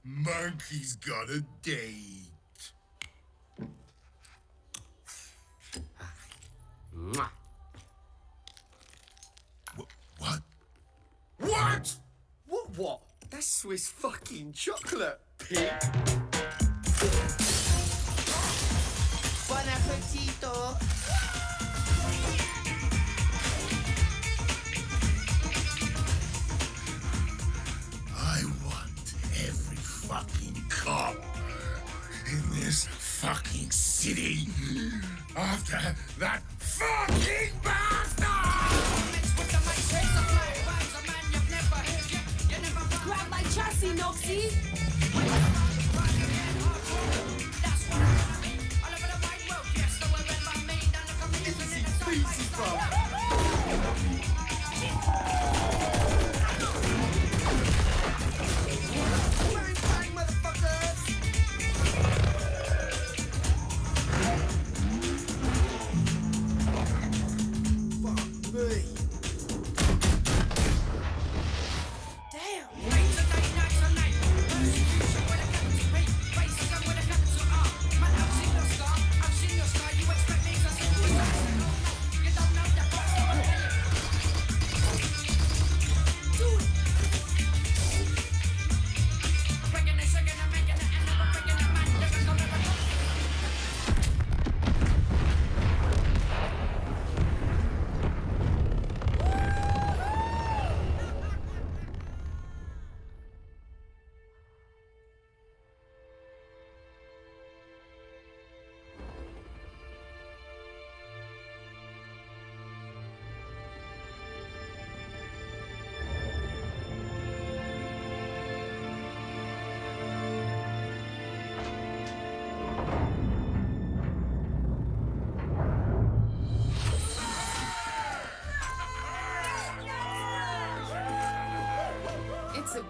E: Monkey's got a date.
F: Mwah.
E: What? What?
F: What? That's Swiss fucking chocolate, pig. Bon appetito.
E: I want every fucking cop in this fucking city after that fucking bastard!
G: Grab my chassis, Noxie!
F: Easy, bro.
G: Damn!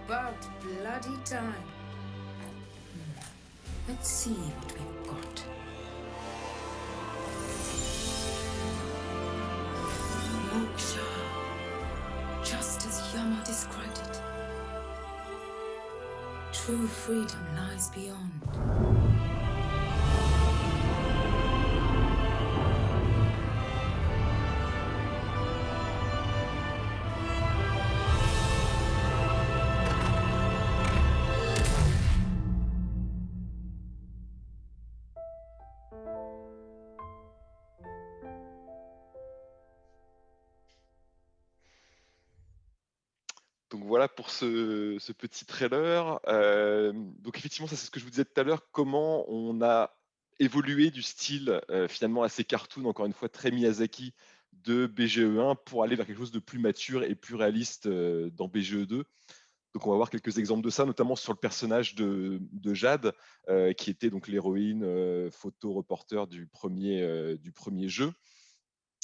G: About bloody time. Let's see what we've got. Moksha, just as Yama described it. True freedom lies beyond.
D: Donc voilà pour ce petit trailer. Donc effectivement, ça c'est ce que je vous disais tout à l'heure, comment on a évolué du style finalement assez cartoon, encore une fois très Miyazaki de BGE1 pour aller vers quelque chose de plus mature et plus réaliste dans BGE2. Donc on va voir quelques exemples de ça, notamment sur le personnage de Jade, qui était donc l'héroïne photo-reporter du premier jeu.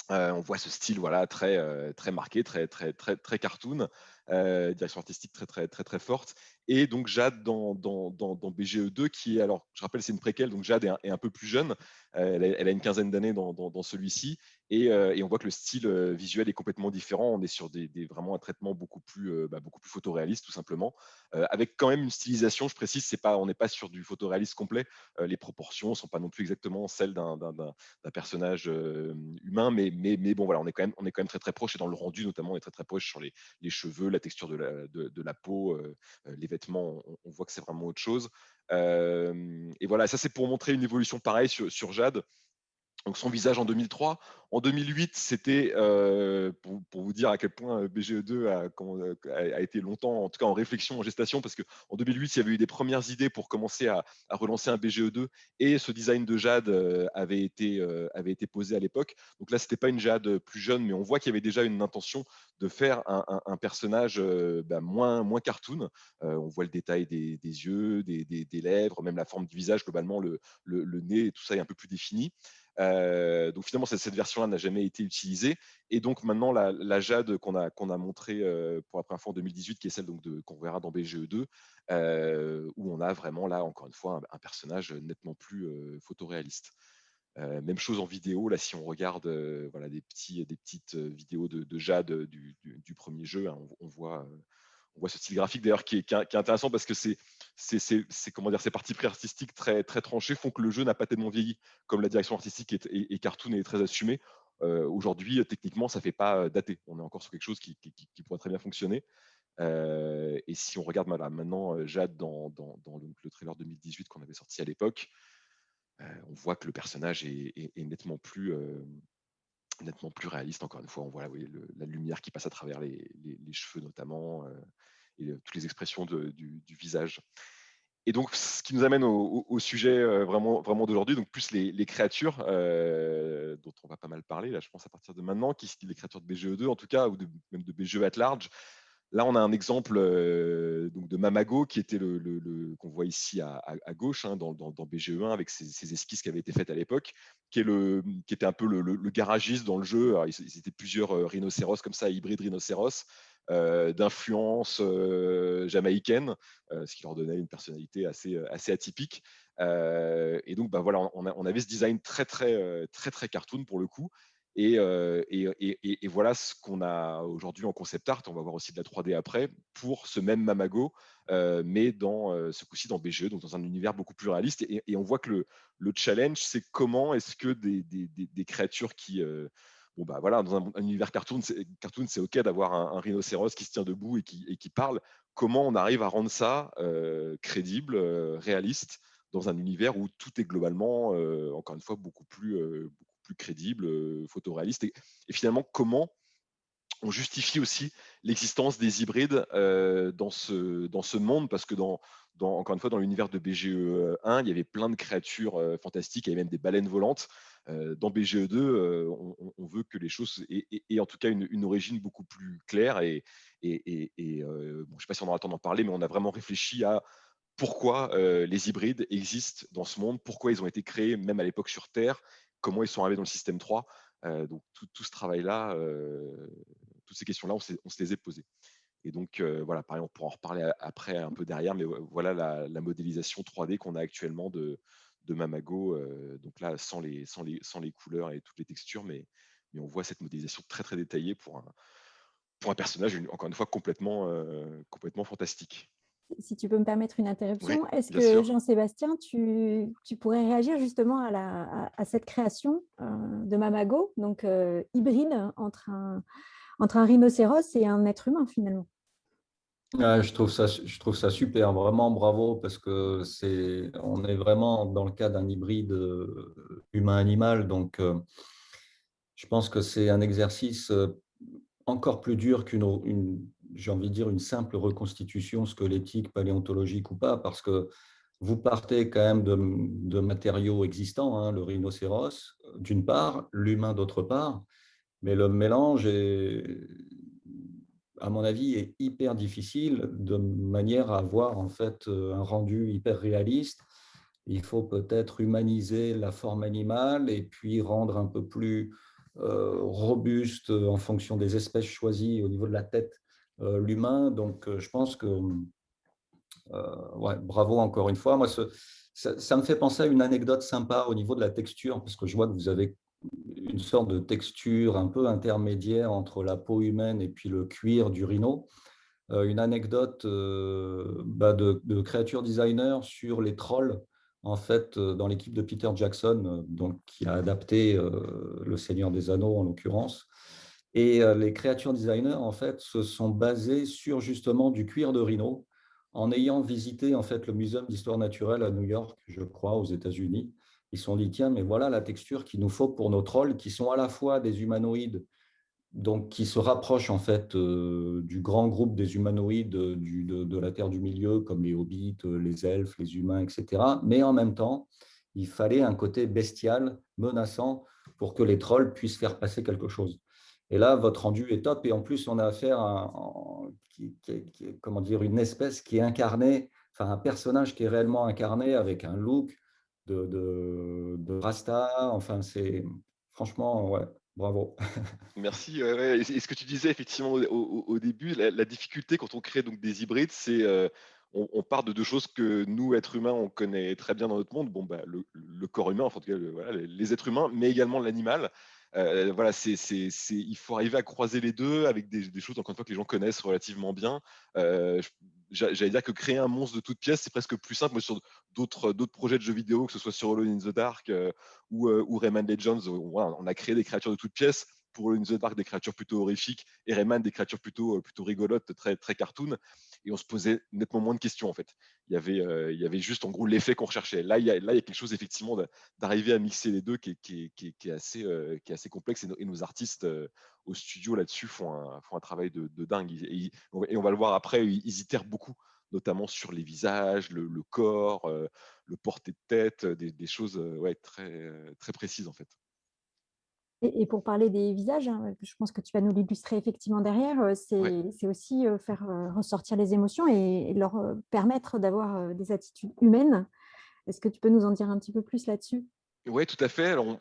D: On voit ce style voilà, très marqué, très cartoon, direction artistique très forte. Et donc Jade dans BGE2, qui est, alors je rappelle, c'est une préquelle, donc Jade est un peu plus jeune, elle a une quinzaine d'années dans celui-ci, et on voit que le style visuel est complètement différent. On est sur vraiment un traitement beaucoup plus photoréaliste, tout simplement, avec quand même une stylisation, je précise, on n'est pas sur du photoréalisme complet, les proportions ne sont pas non plus exactement celles d'un personnage humain, mais bon, voilà, on est quand même très proche, et dans le rendu notamment, on est très proche sur les cheveux, la texture de la peau, les vêtements, on voit que c'est vraiment autre chose. Et voilà, ça c'est pour montrer une évolution pareille sur Jade. Donc son visage en 2003. En 2008, c'était, pour vous dire à quel point BGE2 a été longtemps, en tout cas en réflexion, en gestation, parce qu'en 2008, il y avait eu des premières idées pour commencer à relancer un BGE2, et ce design de Jade avait été posé à l'époque. Donc là, c'était pas une Jade plus jeune, mais on voit qu'il y avait déjà une intention de faire un personnage moins cartoon. On voit le détail des yeux, des lèvres, même la forme du visage, globalement, le nez, tout ça est un peu plus défini. Donc finalement, cette version-là n'a jamais été utilisée. Et donc maintenant, la Jade qu'on a montrée pour la première fois en 2018, qui est celle qu'on verra dans BGE2, où on a vraiment là, encore une fois, un personnage nettement plus photoréaliste. Même chose en vidéo, là si on regarde voilà, des petites vidéos de Jade du premier jeu, hein, on voit ce style graphique d'ailleurs qui est intéressant, parce que comment dire, ces parties pré-artistiques très tranchées font que le jeu n'a pas tellement vieilli, comme la direction artistique est cartoon et très assumée. Aujourd'hui, techniquement, ça fait pas daté. On est encore sur quelque chose qui pourrait très bien fonctionner. Et si on regarde maintenant Jade dans le trailer 2018 qu'on avait sorti à l'époque, on voit que le personnage est nettement plus réaliste. Encore une fois, on voit la lumière qui passe à travers les cheveux notamment, et toutes les expressions du visage. Et donc, ce qui nous amène au sujet vraiment d'aujourd'hui, donc plus les créatures dont on va pas mal parler, là, je pense à partir de maintenant, les créatures de BGE2 en tout cas, ou même de BGE at large. Là, on a un exemple donc de Mamago, qui était qu'on voit ici à gauche, hein, dans BGE1, avec ces esquisses qui avaient été faites à l'époque, qui était un peu le garagiste dans le jeu. Alors, ils étaient plusieurs rhinocéros comme ça, hybrides rhinocéros, d'influence jamaïcaine, ce qui leur donnait une personnalité assez atypique. Et donc, voilà, on avait ce design très cartoon pour le coup. Et voilà ce qu'on a aujourd'hui en concept art. On va voir aussi de la 3D après pour ce même Mamago, mais ce coup-ci dans BGE, donc dans un univers beaucoup plus réaliste. Et on voit que le challenge, c'est comment est-ce que des créatures qui voilà, dans un univers cartoon, c'est OK d'avoir un rhinocéros qui se tient debout et qui parle. Comment on arrive à rendre ça crédible, réaliste, dans un univers où tout est globalement, encore une fois, beaucoup plus crédible, photoréaliste. Et finalement, comment on justifie aussi l'existence des hybrides dans ce monde, parce que encore une fois, dans l'univers de BGE1, il y avait plein de créatures fantastiques, il y avait même des baleines volantes. Dans BGE2, on veut que les choses aient en tout cas une origine beaucoup plus claire. Et je ne sais pas si on aura le temps d'en parler, mais on a vraiment réfléchi à pourquoi les hybrides existent dans ce monde, pourquoi ils ont été créés même à l'époque sur Terre, comment ils sont arrivés dans le système 3. Donc tout ce travail-là, toutes ces questions-là, on se les est posées. Et donc, voilà, pareil, on pourra en reparler après un peu derrière, mais voilà la modélisation 3D qu'on a actuellement de Mamago. Donc là, sans les couleurs et toutes les textures, mais on voit cette modélisation très très détaillée pour un personnage, encore une fois, complètement fantastique.
B: Si tu peux me permettre une
D: Oui,
B: interruption, est-ce
D: bien
B: que
D: sûr.
B: Jean-Sébastien, tu pourrais réagir justement à cette création de Mamago, donc hybride entre un rhinocéros et un être humain finalement?
C: Je trouve ça super, vraiment bravo, parce que on est vraiment dans le cas d'un hybride humain-animal. Donc, je pense que c'est un exercice encore plus dur j'ai envie de dire, une simple reconstitution squelettique, paléontologique ou pas, parce que vous partez quand même de matériaux existants, hein, le rhinocéros d'une part, l'humain d'autre part, mais le mélange à mon avis, est hyper difficile, de manière à avoir en fait un rendu hyper réaliste. Il faut peut-être humaniser la forme animale et puis rendre un peu plus robuste en fonction des espèces choisies au niveau de la tête l'humain. Donc, je pense que ouais, bravo encore une fois. Moi, ça me fait penser à une anecdote sympa au niveau de la texture, parce que je vois que vous avez une sorte de texture un peu intermédiaire entre la peau humaine et puis le cuir du rhino. Une anecdote de creature designer sur les trolls, en fait, dans l'équipe de Peter Jackson, donc, qui a adapté Le Seigneur des Anneaux en l'occurrence. Et les creature designers, en fait, se sont basés sur justement du cuir de rhino, en ayant visité en fait le Muséum d'histoire naturelle à New York, je crois, aux États-Unis. Ils se sont dit, tiens, mais voilà la texture qu'il nous faut pour nos trolls, qui sont à la fois des humanoïdes, donc qui se rapprochent en fait du grand groupe des humanoïdes de la Terre du Milieu, comme les hobbits, les elfes, les humains, etc. Mais en même temps, il fallait un côté bestial, menaçant, pour que les trolls puissent faire passer quelque chose. Et là, votre rendu est top. Et en plus, on a affaire comment dire, une espèce qui est incarnée, enfin un personnage qui est réellement incarné avec un look de Rasta. Enfin, c'est franchement, ouais, bravo.
D: Merci. Ouais, ouais. Et ce que tu disais effectivement au début, la difficulté quand on crée donc des hybrides, c'est on part de deux choses que nous, êtres humains, on connaît très bien dans notre monde. Bon, bah, le corps humain, enfin, en tout cas, voilà, les êtres humains, mais également l'animal. Voilà, il faut arriver à croiser les deux avec des choses, encore une fois, que les gens connaissent relativement bien. Euh, je- J'allais dire que créer un monstre de toutes pièces, c'est presque plus simple. Moi, sur d'autres projets de jeux vidéo, que ce soit sur Alone in the Dark ou Rayman Legends, voilà, on a créé des créatures de toutes pièces. Pour In the Dark, des créatures plutôt horrifiques, et Rayman, des créatures plutôt rigolotes, très, très cartoon. Et on se posait nettement moins de questions, en fait. Il y avait juste, en gros, l'effet qu'on recherchait. Là, il y a quelque chose, effectivement, d'arriver à mixer les deux qui est assez complexe. Et nos artistes au studio, là-dessus, font un travail de dingue. Et on va le voir après, ils itèrent beaucoup, notamment sur les visages, le corps, le porté de tête, des choses ouais, très, très précises, en fait.
B: Et pour parler des visages, hein, je pense que tu vas nous l'illustrer effectivement derrière,
D: Ouais.
B: c'est aussi faire ressortir les émotions et leur permettre d'avoir des attitudes humaines. Est-ce que tu peux nous en dire un petit peu plus là-dessus?
D: Ouais, tout à fait. Alors,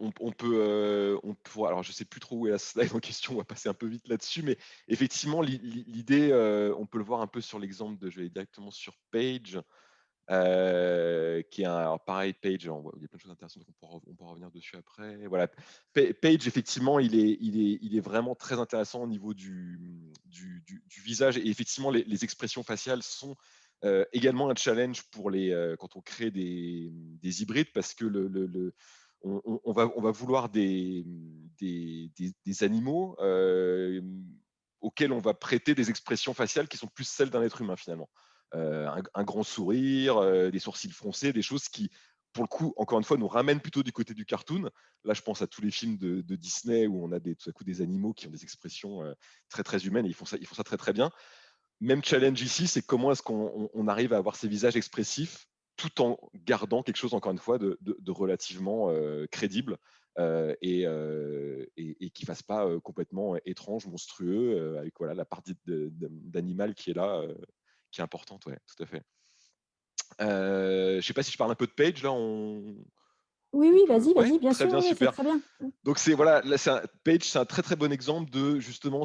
D: alors je sais plus trop où est la slide en question, on va passer un peu vite là-dessus, mais effectivement, l'idée, on peut le voir un peu sur l'exemple je vais aller directement sur Page, qui est alors pareil, Page, il y a plein de choses intéressantes on pourra revenir dessus après. Voilà, Page, effectivement, il est vraiment très intéressant au niveau du visage, et effectivement, les expressions faciales sont également un challenge quand on crée des hybrides, parce que on va vouloir des animaux auxquels on va prêter des expressions faciales qui sont plus celles d'un être humain, finalement. Un grand sourire, des sourcils froncés, des choses qui, pour le coup, encore une fois, nous ramènent plutôt du côté du cartoon. Là, je pense à tous les films de Disney où on a tout à coup des animaux qui ont des expressions très très humaines, et ils font ça très très bien. Même challenge ici, c'est comment est-ce qu'on arrive à avoir ces visages expressifs tout en gardant quelque chose, encore une fois, de relativement crédible, et qui ne fasse pas complètement étrange, monstrueux, avec voilà, la partie d'animal qui est là, qui est importante, ouais, tout à fait. Je ne sais pas si je parle un peu de Page, là.
B: Oui, oui, vas-y,
D: Ouais,
B: vas-y, bien
D: très
B: sûr,
D: bien,
B: oui, c'est
D: super.
B: très bien.
D: Donc c'est voilà, là Page, c'est un très très bon exemple de justement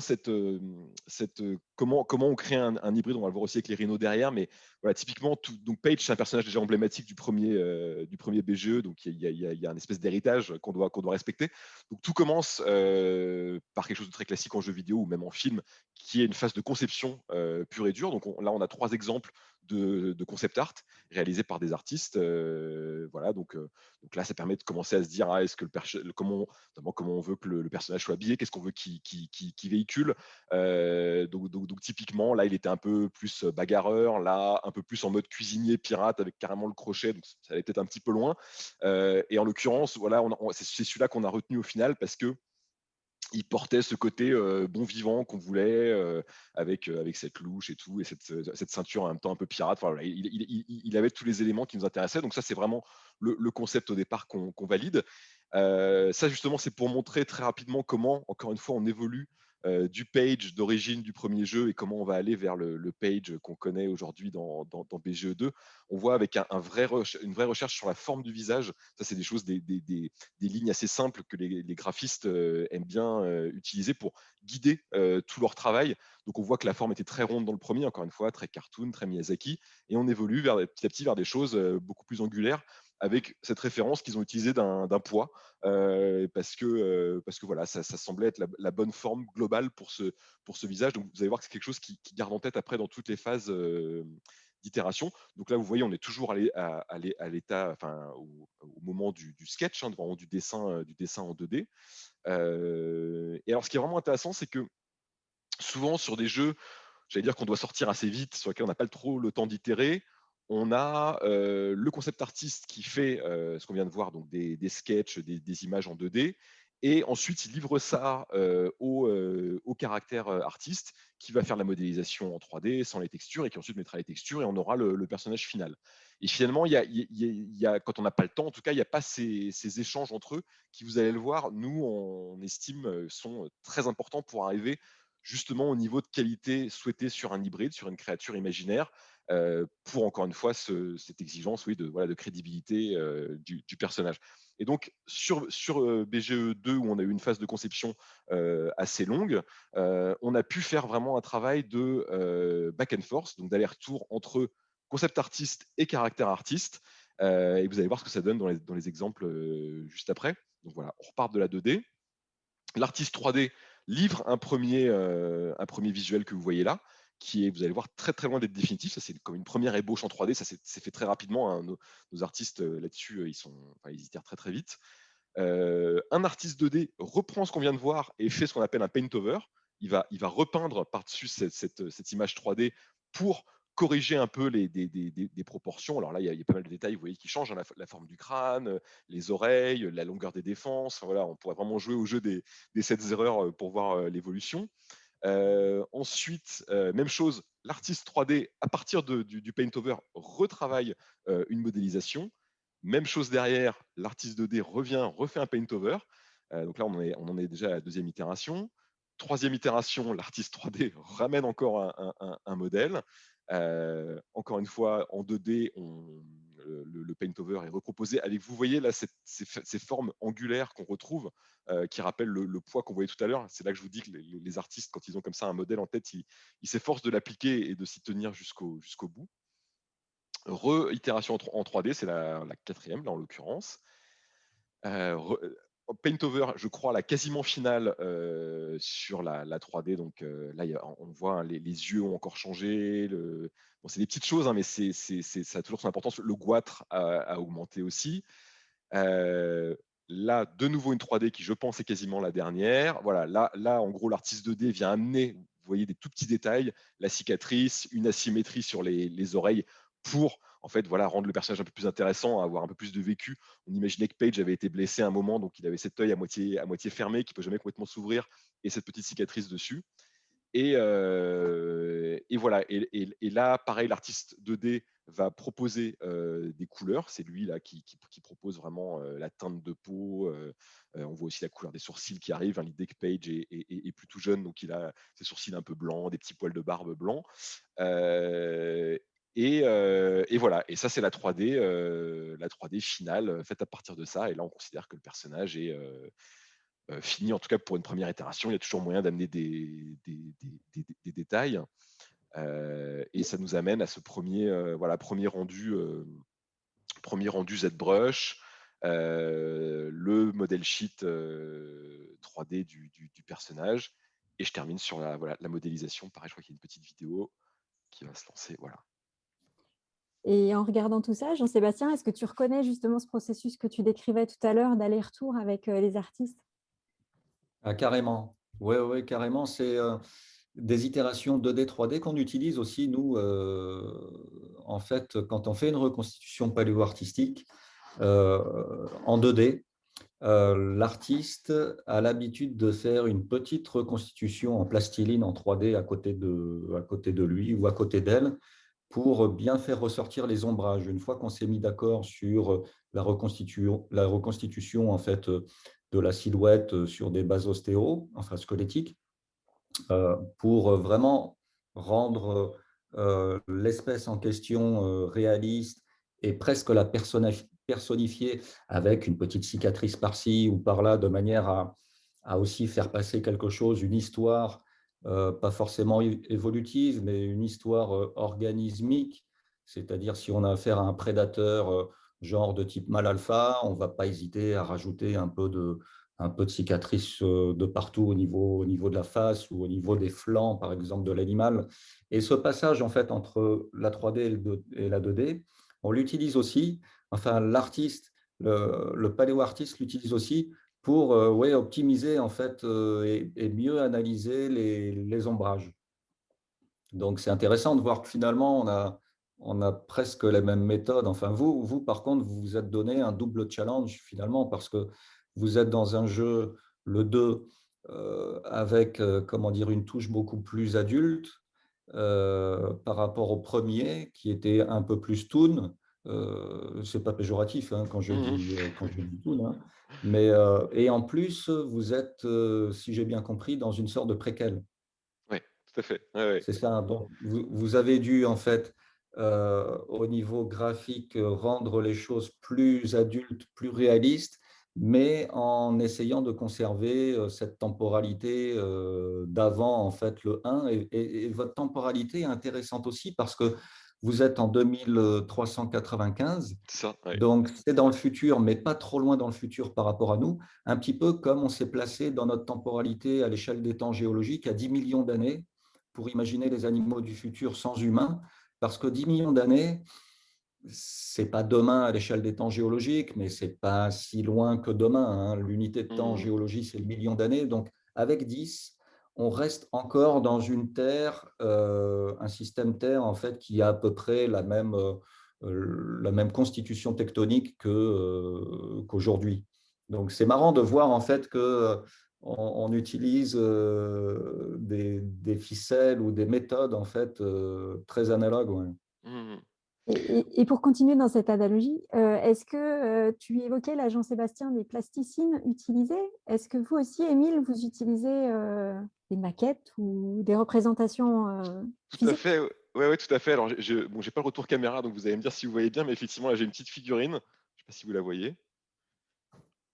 D: comment on crée un hybride. On va le voir aussi avec les rhinos derrière, mais voilà, typiquement, donc Page, c'est un personnage déjà emblématique du premier BGE, donc il y a un espèce d'héritage qu'on doit respecter. Donc tout commence par quelque chose de très classique en jeu vidéo ou même en film, qui est une phase de conception pure et dure. Donc là, on a 3 exemples de concept art réalisés par des artistes. Voilà, donc là, ça permet de commencer à se dire, est-ce que notamment comment on veut que le personnage soit habillé, qu'est-ce qu'on veut qu'il véhicule. Donc typiquement, là, il était un peu plus bagarreur, là, un peu plus en mode cuisinier pirate avec carrément le crochet, donc ça allait peut-être un petit peu loin. Et en l'occurrence, voilà, c'est celui-là qu'on a retenu au final parce que il portait ce côté bon vivant qu'on voulait, avec cette louche et tout, et cette ceinture en même temps un peu pirate. Enfin, voilà, il avait tous les éléments qui nous intéressaient. Donc ça, c'est vraiment le concept au départ qu'on valide. Ça, justement, c'est pour montrer très rapidement comment, encore une fois, on évolue du page d'origine du premier jeu et comment on va aller vers le page qu'on connaît aujourd'hui dans BGE2. On voit avec une vraie recherche sur la forme du visage. Ça, c'est des choses, des lignes assez simples que les graphistes aiment bien utiliser pour guider tout leur travail. Donc on voit que la forme était très ronde dans le premier, encore une fois, très cartoon, très Miyazaki, et on évolue petit à petit vers des choses beaucoup plus angulaires, avec cette référence qu'ils ont utilisée d'un poids, parce que voilà, ça semblait être la bonne forme globale pour ce visage. Donc vous allez voir que c'est quelque chose qui garde en tête après dans toutes les phases d'itération. Donc là, vous voyez, on est toujours à l'état, enfin, au moment du sketch, hein, vraiment du dessin en 2D. Et alors, ce qui est vraiment intéressant, c'est que souvent sur des jeux, j'allais dire qu'on doit sortir assez vite, sur lesquels on n'a pas trop le temps d'itérer, on a le concept artiste qui fait ce qu'on vient de voir, donc des sketchs, des images en 2D, et ensuite il livre ça au caractère artiste qui va faire la modélisation en 3D sans les textures et qui ensuite mettra les textures et on aura le personnage final. Et finalement, quand on n'a pas le temps, en tout cas, il n'y a pas ces échanges entre eux qui, vous allez le voir, nous, on estime sont très importants pour arriver justement au niveau de qualité souhaité sur un hybride, sur une créature imaginaire, pour encore une fois cette exigence, oui, de crédibilité du personnage. Et donc sur BGE2, où on a eu une phase de conception assez longue, on a pu faire vraiment un travail de back and forth, donc d'aller-retour entre concept artiste et caractère artiste. Et vous allez voir ce que ça donne dans les exemples juste après. Donc voilà, on repart de la 2D. L'artiste 3D livre un premier visuel que vous voyez là, qui est, vous allez voir, très très loin d'être définitif. Ça, c'est comme une première ébauche en 3D. Ça s'est fait très rapidement, hein. Nos artistes là-dessus, ils itèrent très très vite. Un artiste 2D reprend ce qu'on vient de voir et fait ce qu'on appelle un paint-over. Il va repeindre par-dessus cette image 3D pour corriger un peu des proportions. Alors là, il y a pas mal de détails, vous voyez, qui changent, hein, la forme du crâne, les oreilles, la longueur des défenses. Enfin, voilà, on pourrait vraiment jouer au jeu des 7 erreurs pour voir l'évolution. Ensuite, même chose, l'artiste 3D, à partir du paint-over, retravaille une modélisation. Même chose derrière, l'artiste 2D revient, refait un paint-over. Donc là, on en est déjà à la deuxième itération. Troisième itération, l'artiste 3D ramène encore un modèle. Encore une fois, en 2D, le paint-over est reproposé avec, vous voyez là, ces formes angulaires qu'on retrouve, qui rappellent le poids qu'on voyait tout à l'heure. C'est là que je vous dis que les artistes, quand ils ont comme ça un modèle en tête, ils s'efforcent de l'appliquer et de s'y tenir jusqu'au bout. Itération en 3D, c'est la quatrième, là en l'occurrence. Paintover, je crois, la quasiment finale sur la 3D. Donc là, on voit, hein, les yeux ont encore changé. Bon, c'est des petites choses, hein, mais ça a toujours son importance. Le goitre a augmenté aussi. Là, de nouveau une 3D qui, je pense, est quasiment la dernière. Voilà, là en gros, l'artiste 2D vient amener, vous voyez, des tout petits détails, la cicatrice, une asymétrie sur les oreilles pour, en fait, voilà, rendre le personnage un peu plus intéressant, avoir un peu plus de vécu. On imaginait que Page avait été blessé à un moment, donc il avait cet œil à moitié fermé qui peut jamais complètement s'ouvrir et cette petite cicatrice dessus. Et voilà. Et là, pareil, l'artiste 2D va proposer des couleurs. C'est lui là qui propose vraiment la teinte de peau. On voit aussi la couleur des sourcils qui arrive, hein. L'idée que Page est plutôt jeune, donc il a ses sourcils un peu blancs, des petits poils de barbe blancs. Et voilà. Et ça, c'est la 3D finale faite à partir de ça. Et là, on considère que le personnage est fini, en tout cas pour une première itération. Il y a toujours moyen d'amener des détails. Et ça nous amène à ce premier rendu ZBrush, le modèle sheet 3D du personnage. Et je termine sur la modélisation. Pareil, je crois qu'il y a une petite vidéo qui va se lancer. Voilà.
B: Et en regardant tout ça, Jean-Sébastien, est-ce que tu reconnais justement ce processus que tu décrivais tout à l'heure d'aller-retour avec les artistes?
C: Ah, carrément. Oui, ouais, carrément. C'est des itérations 2D, 3D qu'on utilise aussi, nous, en fait, quand on fait une reconstitution paléo-artistique en 2D. L'artiste a l'habitude de faire une petite reconstitution en plastiline en 3D à côté de lui ou à côté d'elle pour bien faire ressortir les ombrages. Une fois qu'on s'est mis d'accord sur la reconstitution en fait, de la silhouette sur des bases ostéo, enfin squelettiques, pour vraiment rendre l'espèce en question réaliste et presque la personnifier avec une petite cicatrice par-ci ou par-là, de manière à aussi faire passer quelque chose, une histoire, pas forcément évolutive, mais une histoire organismique. C'est-à-dire, si on a affaire à un prédateur genre de type mâle alpha, on ne va pas hésiter à rajouter un peu de cicatrices de partout au niveau de la face ou au niveau des flancs, par exemple, de l'animal. Et ce passage, en fait, entre la 3D et la 2D, on l'utilise aussi, enfin, l'artiste, le paléo-artiste l'utilise aussi pour ouais, optimiser, en fait, et mieux analyser les ombrages. Donc, c'est intéressant de voir que finalement, on a presque les mêmes méthodes. Enfin, vous, par contre, vous vous êtes donné un double challenge finalement parce que vous êtes dans un jeu, le 2, avec comment dire, une touche beaucoup plus adulte par rapport au premier qui était un peu plus toon. C'est pas péjoratif hein, quand quand je dis toon. Hein. Mais, et en plus, vous êtes, si j'ai bien compris, dans une sorte de préquel.
D: Oui, tout à fait. Ouais, ouais.
C: C'est ça. Donc, vous avez dû, en fait, au niveau graphique, rendre les choses plus adultes, plus réalistes, mais en essayant de conserver cette temporalité d'avant, en fait, le 1. Et votre temporalité est intéressante aussi parce que vous êtes en 2395.
D: C'est ça, ouais.
C: Donc, c'est dans le futur, mais pas trop loin dans le futur par rapport à nous, un petit peu comme on s'est placé dans notre temporalité à l'échelle des temps géologiques à 10 millions d'années pour imaginer les animaux du futur sans humains, parce que 10 millions d'années, c'est pas demain à l'échelle des temps géologiques, mais c'est pas si loin que demain. Hein. L'unité de temps en
D: Mmh.
C: géologie, c'est le million d'années. Donc, avec 10, on reste encore dans une Terre, un système Terre, en fait, qui a à peu près la même constitution tectonique qu'aujourd'hui. Donc, c'est marrant de voir, en fait, que on utilise des ficelles ou des méthodes, en fait, très analogues. Ouais.
D: Mmh.
B: Et pour continuer dans cette analogie, est-ce que tu évoquais là, Jean-Sébastien, des plasticines utilisées? Est-ce que vous aussi, Émile, vous utilisez des maquettes ou des représentations
D: Tout à
B: physiques?
D: fait, ouais, ouais, tout à fait. Alors, bon, j'ai pas le retour caméra, donc vous allez me dire si vous voyez bien, mais effectivement, là, j'ai une petite figurine. Je sais pas si vous la voyez.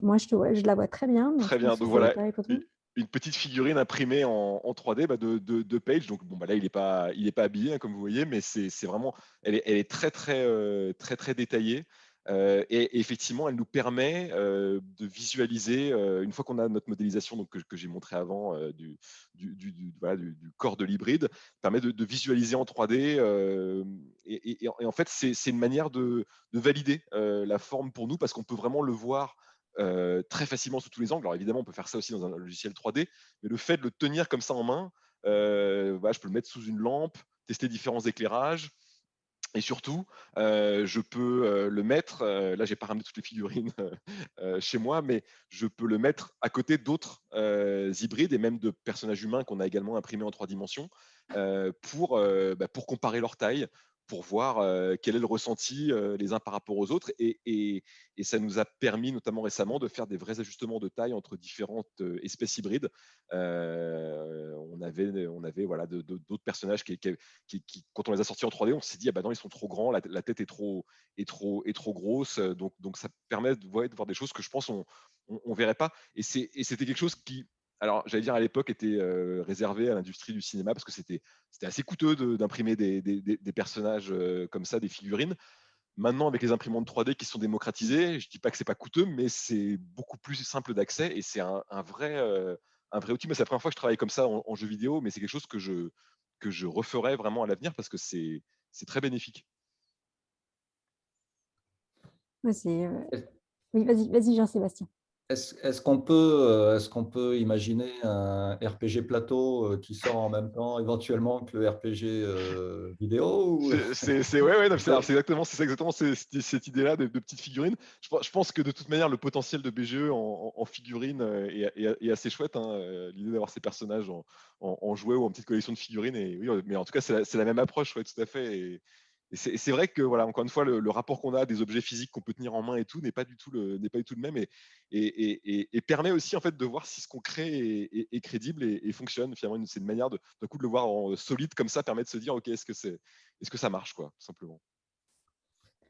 B: Moi, je la vois très bien, donc
D: Très
B: je
D: bien.
B: pense que
D: Donc
B: c'est
D: voilà,
B: pareil pour tout le
D: u
B: monde.
D: une petite figurine imprimée en 3D de Page. Donc bon, bah, là, il est pas habillé, hein, comme vous voyez, mais c'est vraiment, elle est très, très, très détaillée. Et effectivement, elle nous permet de visualiser, une fois qu'on a notre modélisation, donc que j'ai montré avant, voilà, du corps de l'hybride, permet de visualiser en 3D. Et en fait, c'est une manière de valider la forme pour nous, parce qu'on peut vraiment le voir très facilement sous tous les angles. Alors évidemment, on peut faire ça aussi dans un logiciel 3D, mais le fait de le tenir comme ça en main, voilà, je peux le mettre sous une lampe, tester différents éclairages. Et surtout, je peux le mettre, là j'ai pas ramené toutes les figurines chez moi, mais je peux le mettre à côté d'autres hybrides et même de personnages humains qu'on a également imprimés en 3 dimensions, pour comparer leur taille, pour voir quel est le ressenti les uns par rapport aux autres. Et ça nous a permis, notamment récemment, de faire des vrais ajustements de taille entre différentes espèces hybrides. On avait voilà, d'autres personnages quand on les a sortis en 3D, on s'est dit, ah bah non, ils sont trop grands, la tête est trop grosse. Donc ça permet de voir des choses que je pense on verrait pas. Et c'était quelque chose qui, alors j'allais dire à l'époque, était réservé à l'industrie du cinéma parce que c'était assez coûteux d'imprimer des personnages comme ça, des figurines. Maintenant, avec les imprimantes 3D qui sont démocratisées, je dis pas que c'est pas coûteux, mais c'est beaucoup plus simple d'accès et c'est un vrai outil. Mais c'est la première fois que je travaille comme ça en jeu vidéo, mais c'est quelque chose que je referai vraiment à l'avenir parce que c'est très bénéfique.
B: Ouais, oui, vas-y, Jean-Sébastien.
C: Est-ce qu'on peut imaginer un RPG plateau qui sort en même temps éventuellement que le RPG vidéo
D: Ouais, non, c'est exactement cette idée-là de petites figurines. Je pense que de toute manière, le potentiel de BGE en figurines est assez chouette, hein, l'idée d'avoir ces personnages en jouet ou en petite collection de figurines. Et oui, mais en tout cas, c'est la même approche, ouais, tout à fait. Et c'est vrai que, voilà, encore une fois, le rapport qu'on a à des objets physiques qu'on peut tenir en main et tout n'est pas du tout le même. Et permet aussi, en fait, de voir si ce qu'on crée est crédible et fonctionne. Finalement, c'est une manière d'un coup de le voir en solide comme ça, permet de se dire, ok, est-ce que ça marche, quoi, tout simplement.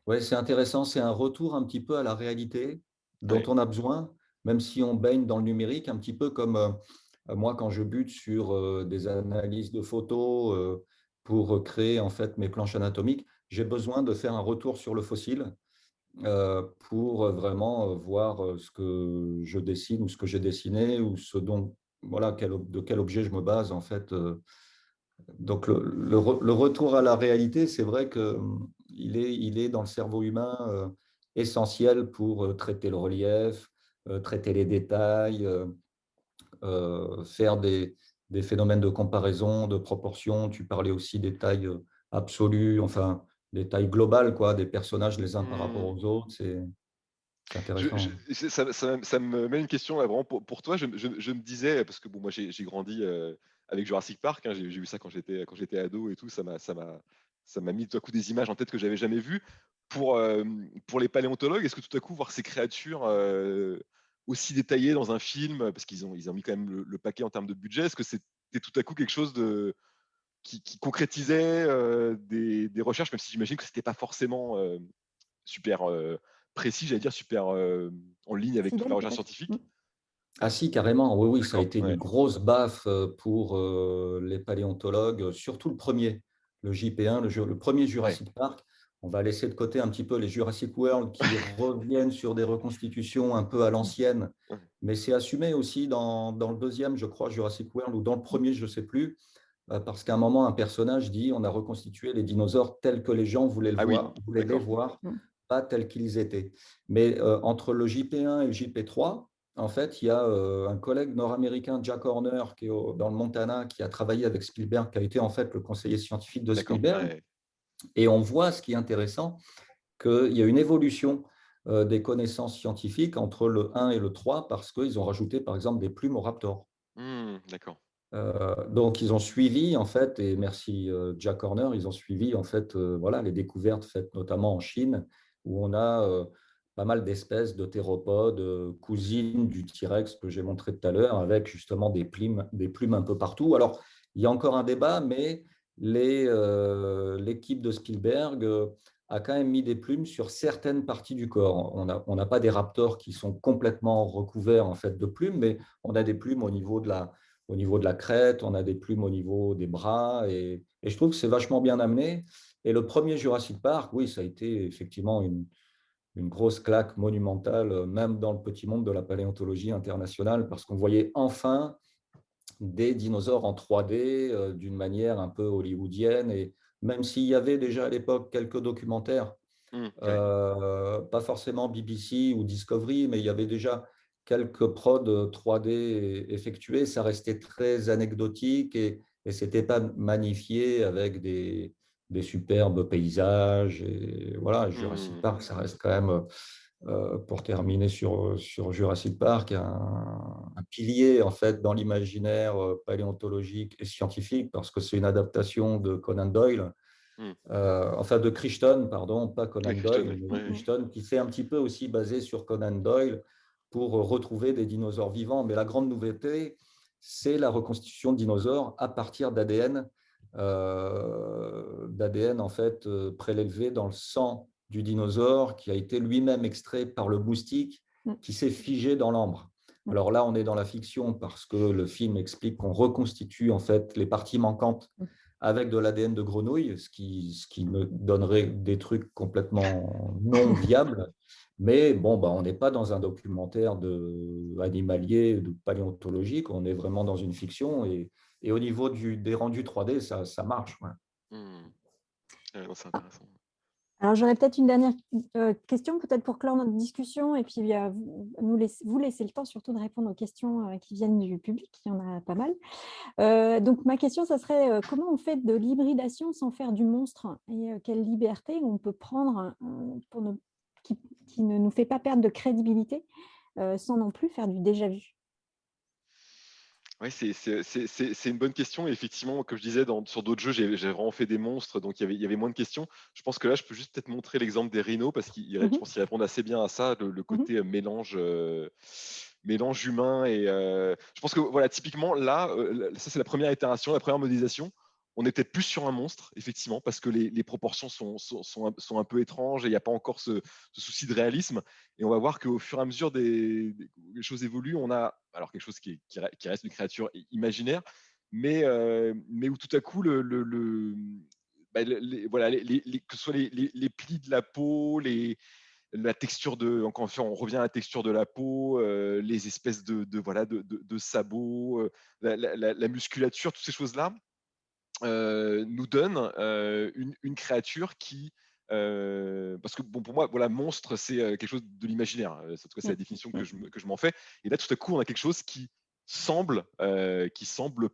C: Oui, c'est intéressant. C'est un retour un petit peu à la réalité dont
D: Ouais.
C: on a besoin, même si on baigne dans le numérique, un petit peu comme moi quand je bute sur des analyses de photos pour créer en fait mes planches anatomiques, j'ai besoin de faire un retour sur le fossile pour vraiment voir ce que je dessine ou ce que j'ai dessiné ou ce dont, voilà, de quel objet je me base en fait. Donc le retour à la réalité, c'est vrai qu'il est dans le cerveau humain essentiel pour traiter le relief, traiter les détails, faire des phénomènes de comparaison, de proportion. Tu parlais aussi des tailles absolues, enfin des tailles globales, quoi, des personnages les uns par rapport
D: Hmm.
C: aux autres. C'est intéressant.
D: Ça me met une question là, vraiment pour toi. Je me disais, parce que bon, moi j'ai grandi avec Jurassic Park, hein, j'ai vu ça quand j'étais ado et tout, ça m'a mis tout à coup des images en tête que j'avais jamais vues. Pour les paléontologues, est-ce que tout à coup voir ces créatures aussi détaillées dans un film, parce qu'ils ont mis quand même le paquet en termes de budget, est-ce que c'était tout à coup quelque chose qui concrétisait des recherches, même si j'imagine que c'était pas forcément super précis, j'allais dire super en ligne avec toute la
B: Fidèle,
D: recherche
B: peut-être.
D: scientifique.
C: Ah si, carrément, oui, oui, ça a
D: D'accord,
C: été une
D: ouais.
C: grosse baffe pour les paléontologues, surtout le premier, le JP1, le premier
D: Ouais.
C: Jurassic Park. On va laisser de côté un petit peu les Jurassic World qui reviennent sur des reconstitutions un peu à l'ancienne,
D: Ouais.
C: mais c'est assumé aussi dans le deuxième, je crois, Jurassic World, ou dans le premier, je ne sais plus, parce qu'à un moment, un personnage dit, on a reconstitué les dinosaures tels que les gens
D: Ah oui,
C: voulaient les
D: d'accord.
C: voir,
B: Mm.
C: pas tels qu'ils étaient. Mais entre le JP1 et le JP3, en fait, il y a un collègue nord-américain, Jack Horner, qui est dans le Montana, qui a travaillé avec Spielberg, qui a été en fait le conseiller scientifique de
D: D'accord.
C: Spielberg.
D: Ouais.
C: Et on voit, ce qui est intéressant, qu'il y a une évolution des connaissances scientifiques entre le 1 et le 3, parce qu'ils ont rajouté, par exemple, des plumes au raptor.
D: D'accord.
C: Donc, ils ont suivi, en fait, et merci Jack Horner, ils ont suivi, en fait, voilà, les découvertes faites notamment en Chine, où on a pas mal d'espèces de théropodes, cousines du T-Rex que j'ai montré tout à l'heure, avec justement des plumes un peu partout. Alors, il y a encore un débat, mais l'équipe de Spielberg a quand même mis des plumes sur certaines parties du corps. On n'a pas des raptors qui sont complètement recouverts, en fait, de plumes, mais on a des plumes au niveau de la crête, on a des plumes au niveau des bras, et je trouve que c'est vachement bien amené. Et le premier Jurassic Park, oui, ça a été effectivement une grosse claque monumentale, même dans le petit monde de la paléontologie internationale, parce qu'on voyait enfin des dinosaures en 3D d'une manière un peu hollywoodienne. Et même s'il y avait déjà à l'époque quelques documentaires,
D: Ouais.
C: pas forcément BBC ou Discovery, mais il y avait déjà quelques prods 3D effectués. Ça restait très anecdotique et c'était pas magnifié avec des superbes paysages. Et voilà, Jurassic
D: Hmm.
C: Park, ça reste quand même, pour terminer sur Jurassic Park, un pilier en fait dans l'imaginaire paléontologique et scientifique, parce que c'est une adaptation de Conan Doyle.
D: Hmm.
C: Enfin de Crichton, pardon, pas Conan
D: Ouais, Crichton,
C: Doyle,
D: ouais.
C: mais
D: Ouais, ouais.
C: Crichton, qui s'est un petit peu aussi basé sur Conan Doyle pour retrouver des dinosaures vivants. Mais la grande nouveauté, c'est la reconstitution de dinosaures à partir d'ADN en fait prélevé dans le sang du dinosaure qui a été lui-même extrait par le moustique qui s'est figé dans l'ambre. Alors là, on est dans la fiction parce que le film explique qu'on reconstitue en fait les parties manquantes avec de l'ADN de grenouille, ce qui me donnerait des trucs complètement non viables. Mais bon, bah, on n'est pas dans un documentaire animalier, de paléontologique, on est vraiment dans une fiction. Et au niveau des rendus 3D, ça marche. Ouais.
D: Hmm. Ouais, non, c'est intéressant.
B: Alors, j'aurais peut-être une dernière question, peut-être pour clore notre discussion, et puis vous laisser le temps surtout de répondre aux questions qui viennent du public, il y en a pas mal. Donc, ma question, ça serait comment on fait de l'hybridation sans faire du monstre et quelle liberté on peut prendre qui ne nous fait pas perdre de crédibilité sans non plus faire du déjà-vu.
D: Ouais, c'est une bonne question. Et effectivement, comme je disais, sur d'autres jeux, j'ai vraiment fait des monstres, donc il y avait moins de questions. Je pense que là, je peux juste peut-être montrer l'exemple des rhinos, parce je pense qu'ils répondent assez bien à ça, le côté mélange humain. Et je pense que, voilà, typiquement, là, ça, c'est la première itération, la première modélisation. On est peut-être plus sur un monstre, effectivement, parce que les proportions sont un peu étranges et il n'y a pas encore ce souci de réalisme. Et on va voir qu'au fur et à mesure les choses évoluent, on a alors quelque chose qui reste une créature imaginaire, mais où tout à coup, voilà, que ce soit les plis de la peau, la texture encore une fois, on revient à la texture de la peau, les espèces voilà, de sabots, la musculature, toutes ces choses-là nous donnent une créature qui parce que bon, pour moi, voilà, monstre, c'est quelque chose de l'imaginaire. En tout cas, c'est la définition que je m'en fais. Et là, tout à coup, on a quelque chose qui semble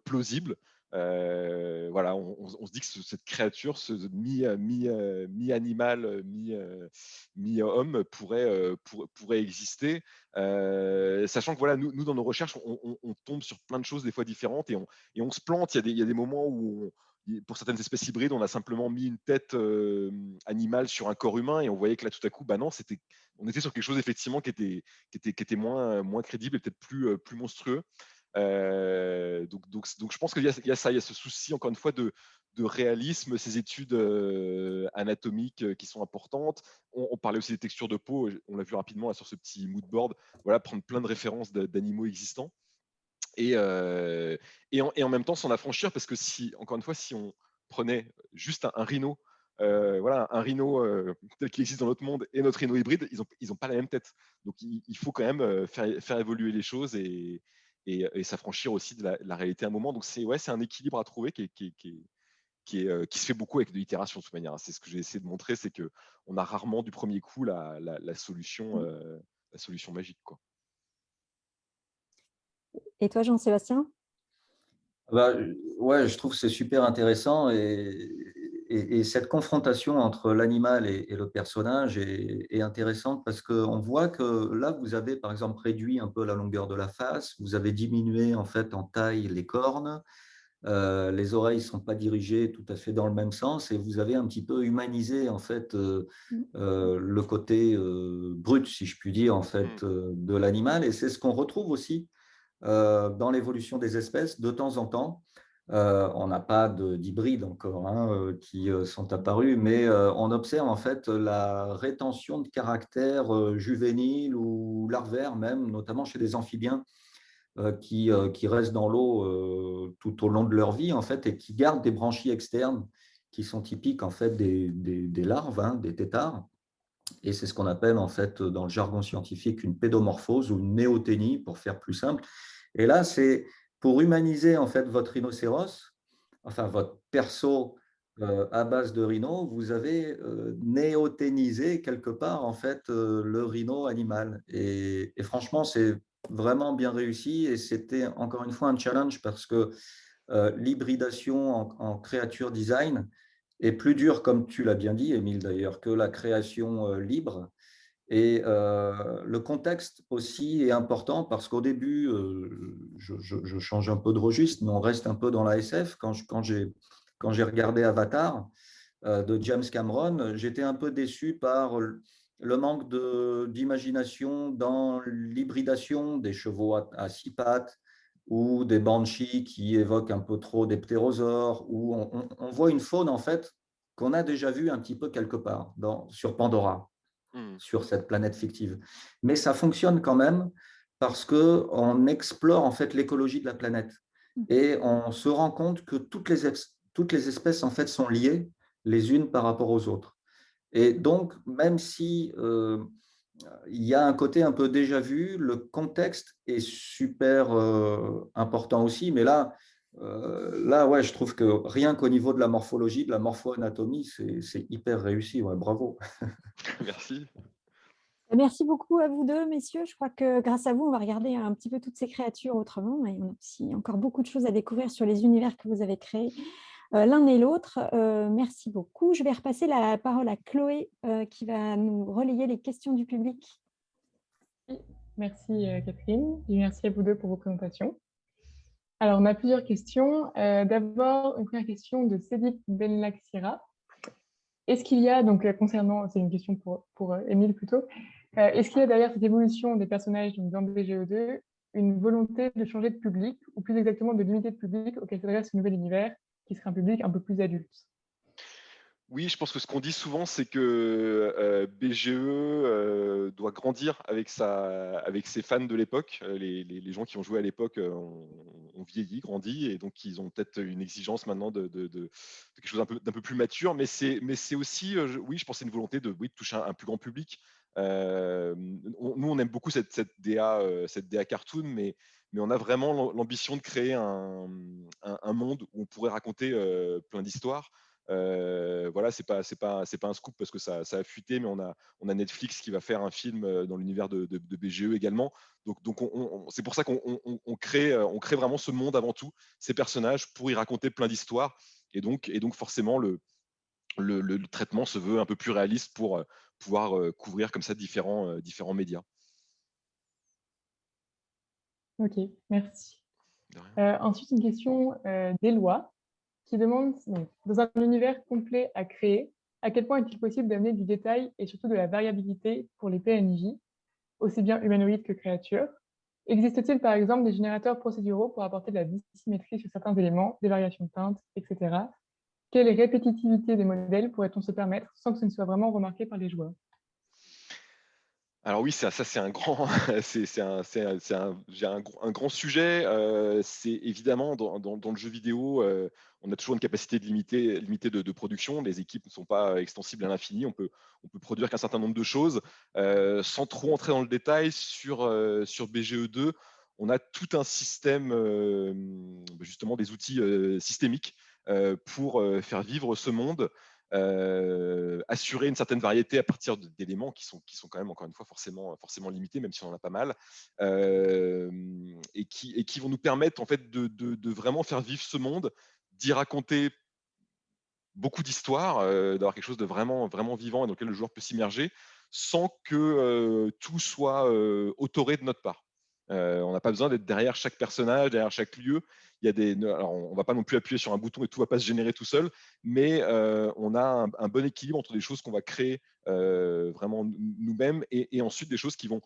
D: plausible. Voilà, on se dit que cette créature, ce mi-animal, mi-homme, pourrait exister. Sachant que voilà, nous, dans nos recherches, on tombe sur plein de choses des fois différentes et on se plante. Il y a des moments où pour certaines espèces hybrides, on a simplement mis une tête animale sur un corps humain et on voyait que là, tout à coup, bah non, on était sur quelque chose effectivement qui était moins crédible et peut-être plus monstrueux. Donc, je pense qu'il y a ça, il y a ce souci, encore une fois, de réalisme, ces études anatomiques qui sont importantes. On parlait aussi des textures de peau, on l'a vu rapidement là, sur ce petit mood board, voilà, prendre plein de références d'animaux existants. Et en même temps s'en affranchir, parce que encore une fois, si on prenait juste un rhino, voilà, un rhino tel qu'il existe dans notre monde et notre rhino hybride, ils ont pas la même tête. Donc il faut quand même faire évoluer les choses et s'affranchir aussi de la réalité à un moment. Donc c'est un équilibre à trouver qui se fait beaucoup avec de l'itération de toute manière. C'est ce que j'ai essayé de montrer, c'est que on a rarement du premier coup la solution magique, quoi.
B: Et toi, Jean-Sébastien?
C: Bah, ouais, je trouve que c'est super intéressant et cette confrontation entre l'animal et le personnage est intéressante parce qu'on voit que là, vous avez par exemple réduit un peu la longueur de la face, vous avez diminué en fait en taille les cornes, les oreilles ne sont pas dirigées tout à fait dans le même sens et vous avez un petit peu humanisé en fait le côté brut, si je puis dire, en fait, de l'animal et c'est ce qu'on retrouve aussi dans l'évolution des espèces, de temps en temps, on n'a pas d'hybrides encore hein, qui sont apparus, mais on observe en fait la rétention de caractères juvéniles ou larvaires même, notamment chez des amphibiens qui restent dans l'eau tout au long de leur vie en fait et qui gardent des branchies externes qui sont typiques en fait des larves, hein, des têtards. Et c'est ce qu'on appelle en fait dans le jargon scientifique une pédomorphose ou une néoténie pour faire plus simple. Et là, c'est pour humaniser en fait votre rhinocéros, enfin votre perso à base de rhino, vous avez néoténisé quelque part en fait le rhino animal. Et franchement, c'est vraiment bien réussi et c'était encore une fois un challenge parce que l'hybridation en créature design est plus dure, comme tu l'as bien dit, Émile d'ailleurs, que la création libre. Et le contexte aussi est important parce qu'au début, je change un peu de registre, mais on reste un peu dans la SF. Quand j'ai regardé Avatar, de James Cameron, j'étais un peu déçu par le manque d'imagination dans l'hybridation des chevaux à six pattes ou des banshees qui évoquent un peu trop des ptérosaures, où on voit une faune en fait qu'on a déjà vue un petit peu quelque part sur Pandora,
D: Hmm.
C: sur cette planète fictive. Mais ça fonctionne quand même parce qu'on explore en fait l'écologie de la planète et on se rend compte que toutes les espèces en fait sont liées les unes par rapport aux autres. Et donc, même si il y a un côté un peu déjà vu, le contexte est super important aussi, mais là, ouais, je trouve que rien qu'au niveau de la morphologie, de la morpho-anatomie, c'est hyper réussi. Ouais, bravo.
D: Merci.
B: Merci beaucoup à vous deux, messieurs. Je crois que grâce à vous, on va regarder un petit peu toutes ces créatures autrement. Et on a aussi encore beaucoup de choses à découvrir sur les univers que vous avez créés l'un et l'autre. Merci beaucoup. Je vais repasser la parole à Chloé qui va nous relayer les questions du public.
H: Merci Catherine, et merci à vous deux pour vos présentations. Alors, on a plusieurs questions. D'abord, une première question de Cédric Benlaxira. Est-ce qu'il y a, donc concernant, c'est une question pour Émile plutôt, est-ce qu'il y a derrière cette évolution des personnages donc, dans BGE2 une volonté de changer de public, ou plus exactement de limiter le public auquel s'adresse ce nouvel univers, qui serait un public un peu plus adulte?
D: Oui, je pense que ce qu'on dit souvent, c'est que BGE doit grandir avec ses fans de l'époque. Les gens qui ont joué à l'époque ont vieilli, grandi, et donc ils ont peut-être une exigence maintenant de quelque chose d'un peu plus mature. Mais c'est aussi, oui, je pense que c'est une volonté de toucher un plus grand public. Nous, on aime beaucoup cette DA cartoon, mais on a vraiment l'ambition de créer un monde où on pourrait raconter plein d'histoires. Voilà, c'est pas un scoop parce que ça a fuité, mais on a Netflix qui va faire un film dans l'univers de BGE également. Donc c'est pour ça qu'on crée vraiment ce monde avant tout, ces personnages pour y raconter plein d'histoires. Et donc forcément le traitement se veut un peu plus réaliste pour pouvoir couvrir comme ça différents médias.
H: Ok, merci.
D: De rien.
H: Ensuite, une question d'Éloi qui demande, donc, dans un univers complet à créer, à quel point est-il possible d'amener du détail et surtout de la variabilité pour les PNJ, aussi bien humanoïdes que créatures? Existe-t-il par exemple des générateurs procéduraux pour apporter de la dissymétrie sur certains éléments, des variations de teintes, etc.? Quelle répétitivité des modèles pourrait-on se permettre sans que ce ne soit vraiment remarqué par les joueurs?
D: Alors oui, ça c'est un grand, un grand sujet. C'est évidemment dans le jeu vidéo, on a toujours une capacité limitée de production. Les équipes ne sont pas extensibles à l'infini. On peut produire qu'un certain nombre de choses. Sans trop entrer dans le détail sur BGE2, on a tout un système, justement des outils systémiques pour faire vivre ce monde. Assurer une certaine variété à partir d'éléments qui sont quand même, encore une fois, forcément limités, même si on en a pas mal, et qui vont nous permettre en fait de vraiment faire vivre ce monde, d'y raconter beaucoup d'histoires, d'avoir quelque chose de vraiment vivant et dans lequel le joueur peut s'immerger, sans que tout soit autoré de notre part. On n'a pas besoin d'être derrière chaque personnage, derrière chaque lieu. Il y a alors on ne va pas non plus appuyer sur un bouton et tout ne va pas se générer tout seul, mais on a un bon équilibre entre des choses qu'on va créer vraiment nous-mêmes et ensuite des choses qui vont,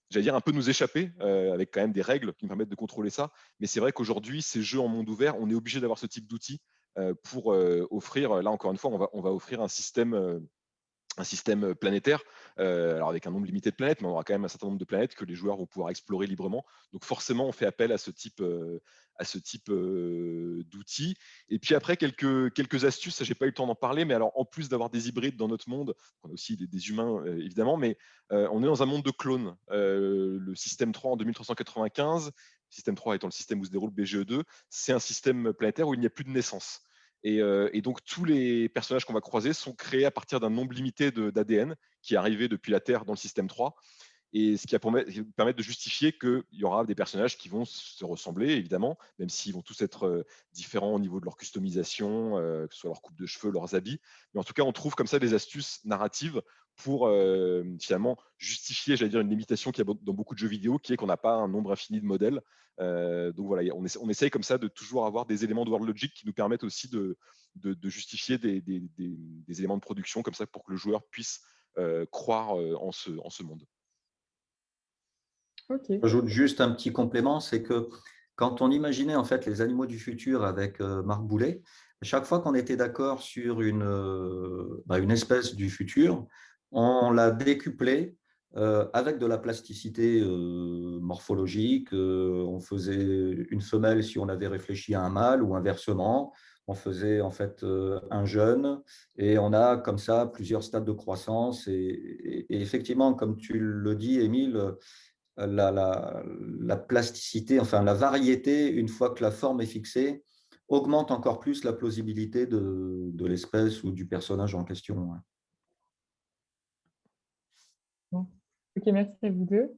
D: j'allais dire, un peu nous échapper, avec quand même des règles qui nous permettent de contrôler ça. Mais c'est vrai qu'aujourd'hui, ces jeux en monde ouvert, on est obligé d'avoir ce type d'outils pour offrir, là encore une fois, on va offrir un système planétaire, alors avec un nombre limité de planètes, mais on aura quand même un certain nombre de planètes que les joueurs vont pouvoir explorer librement. Donc forcément, on fait appel à ce type d'outils. Et puis après, quelques astuces, ça j'ai pas eu le temps d'en parler, mais alors en plus d'avoir des hybrides dans notre monde, on a aussi des humains évidemment, mais on est dans un monde de clones. Le système 3 en 2395, système 3 étant le système où se déroule BGE2, c'est un système planétaire où il n'y a plus de naissance. Et donc, tous les personnages qu'on va croiser sont créés à partir d'un nombre limité d'ADN qui est arrivé depuis la Terre dans le système 3. et ce qui va permettre de justifier qu'il y aura des personnages qui vont se ressembler, évidemment, même s'ils vont tous être différents au niveau de leur customisation, que ce soit leur coupe de cheveux, leurs habits. Mais en tout cas, on trouve comme ça des astuces narratives pour finalement justifier, j'allais dire, une limitation qu'il y a dans beaucoup de jeux vidéo, qui est qu'on n'a pas un nombre infini de modèles. Donc voilà, on essaye comme ça de toujours avoir des éléments de World Logic qui nous permettent aussi de justifier des éléments de production comme ça pour que le joueur puisse croire en ce monde.
H: Ok.
C: J'ajoute juste un petit complément, c'est que quand on imaginait en fait les animaux du futur avec Marc Boulet, chaque fois qu'on était d'accord sur une espèce du futur, on l'a décuplé avec de la plasticité morphologique. On faisait une femelle si on avait réfléchi à un mâle ou inversement. On faisait en fait un jeune et on a comme ça plusieurs stades de croissance. Et effectivement, comme tu le dis, Émile, la plasticité, enfin la variété, une fois que la forme est fixée, augmente encore plus la plausibilité de l'espèce ou du personnage en question.
H: Bon. Ok, merci à vous deux.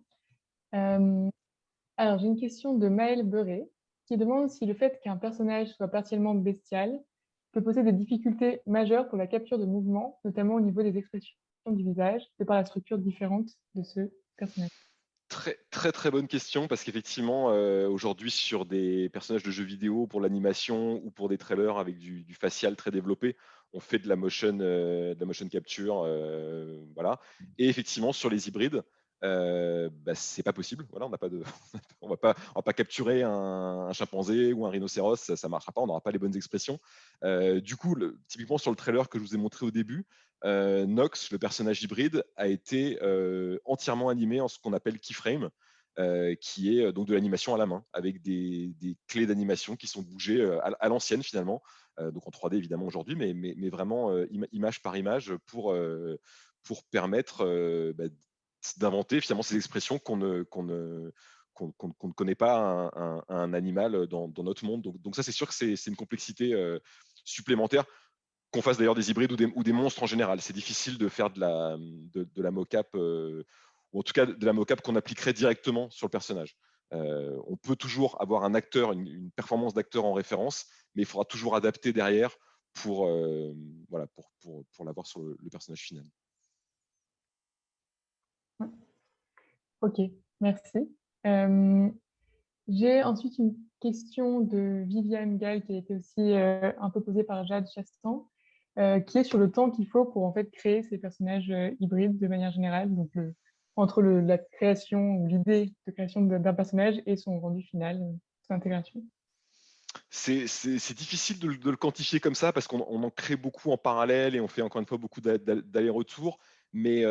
H: Alors, j'ai une question de Maël Beuret qui demande si le fait qu'un personnage soit partiellement bestial peut poser des difficultés majeures pour la capture de mouvements, notamment au niveau des expressions du visage, de par la structure différente de ce personnage.
D: Très, très, très bonne question, parce qu'effectivement, aujourd'hui, sur des personnages de jeux vidéo, pour l'animation ou pour des trailers avec du facial très développé, on fait de la motion capture, voilà. Et effectivement, sur les hybrides, c'est pas possible. Voilà, on va pas capturer un chimpanzé ou un rhinocéros, ça marchera pas, on n'aura pas les bonnes expressions. Du coup, typiquement sur le trailer que je vous ai montré au début, Nox, le personnage hybride, a été entièrement animé en ce qu'on appelle keyframe, qui est donc de l'animation à la main, avec des clés d'animation qui sont bougées à l'ancienne finalement, donc en 3D évidemment aujourd'hui, mais vraiment image par image pour permettre d'inventer finalement ces expressions qu'on ne connaît pas à un animal dans notre monde. Donc ça, c'est sûr que c'est une complexité supplémentaire, qu'on fasse d'ailleurs des hybrides ou des monstres en général. C'est difficile de faire de la mocap, ou en tout cas de la mocap qu'on appliquerait directement sur le personnage. On peut toujours avoir un acteur, une performance d'acteur en référence, mais il faudra toujours adapter derrière pour l'avoir sur le personnage final.
H: Ok, merci. J'ai ensuite une question de Viviane Gall qui a été aussi un peu posée par Jade Chastan, qui est sur le temps qu'il faut pour en fait créer ces personnages hybrides de manière générale, donc entre la création ou l'idée de création d'un personnage et son rendu final, son intégration.
D: C'est difficile de le quantifier comme ça parce qu'on en crée beaucoup en parallèle et on fait encore une fois beaucoup d'allers-retours, mais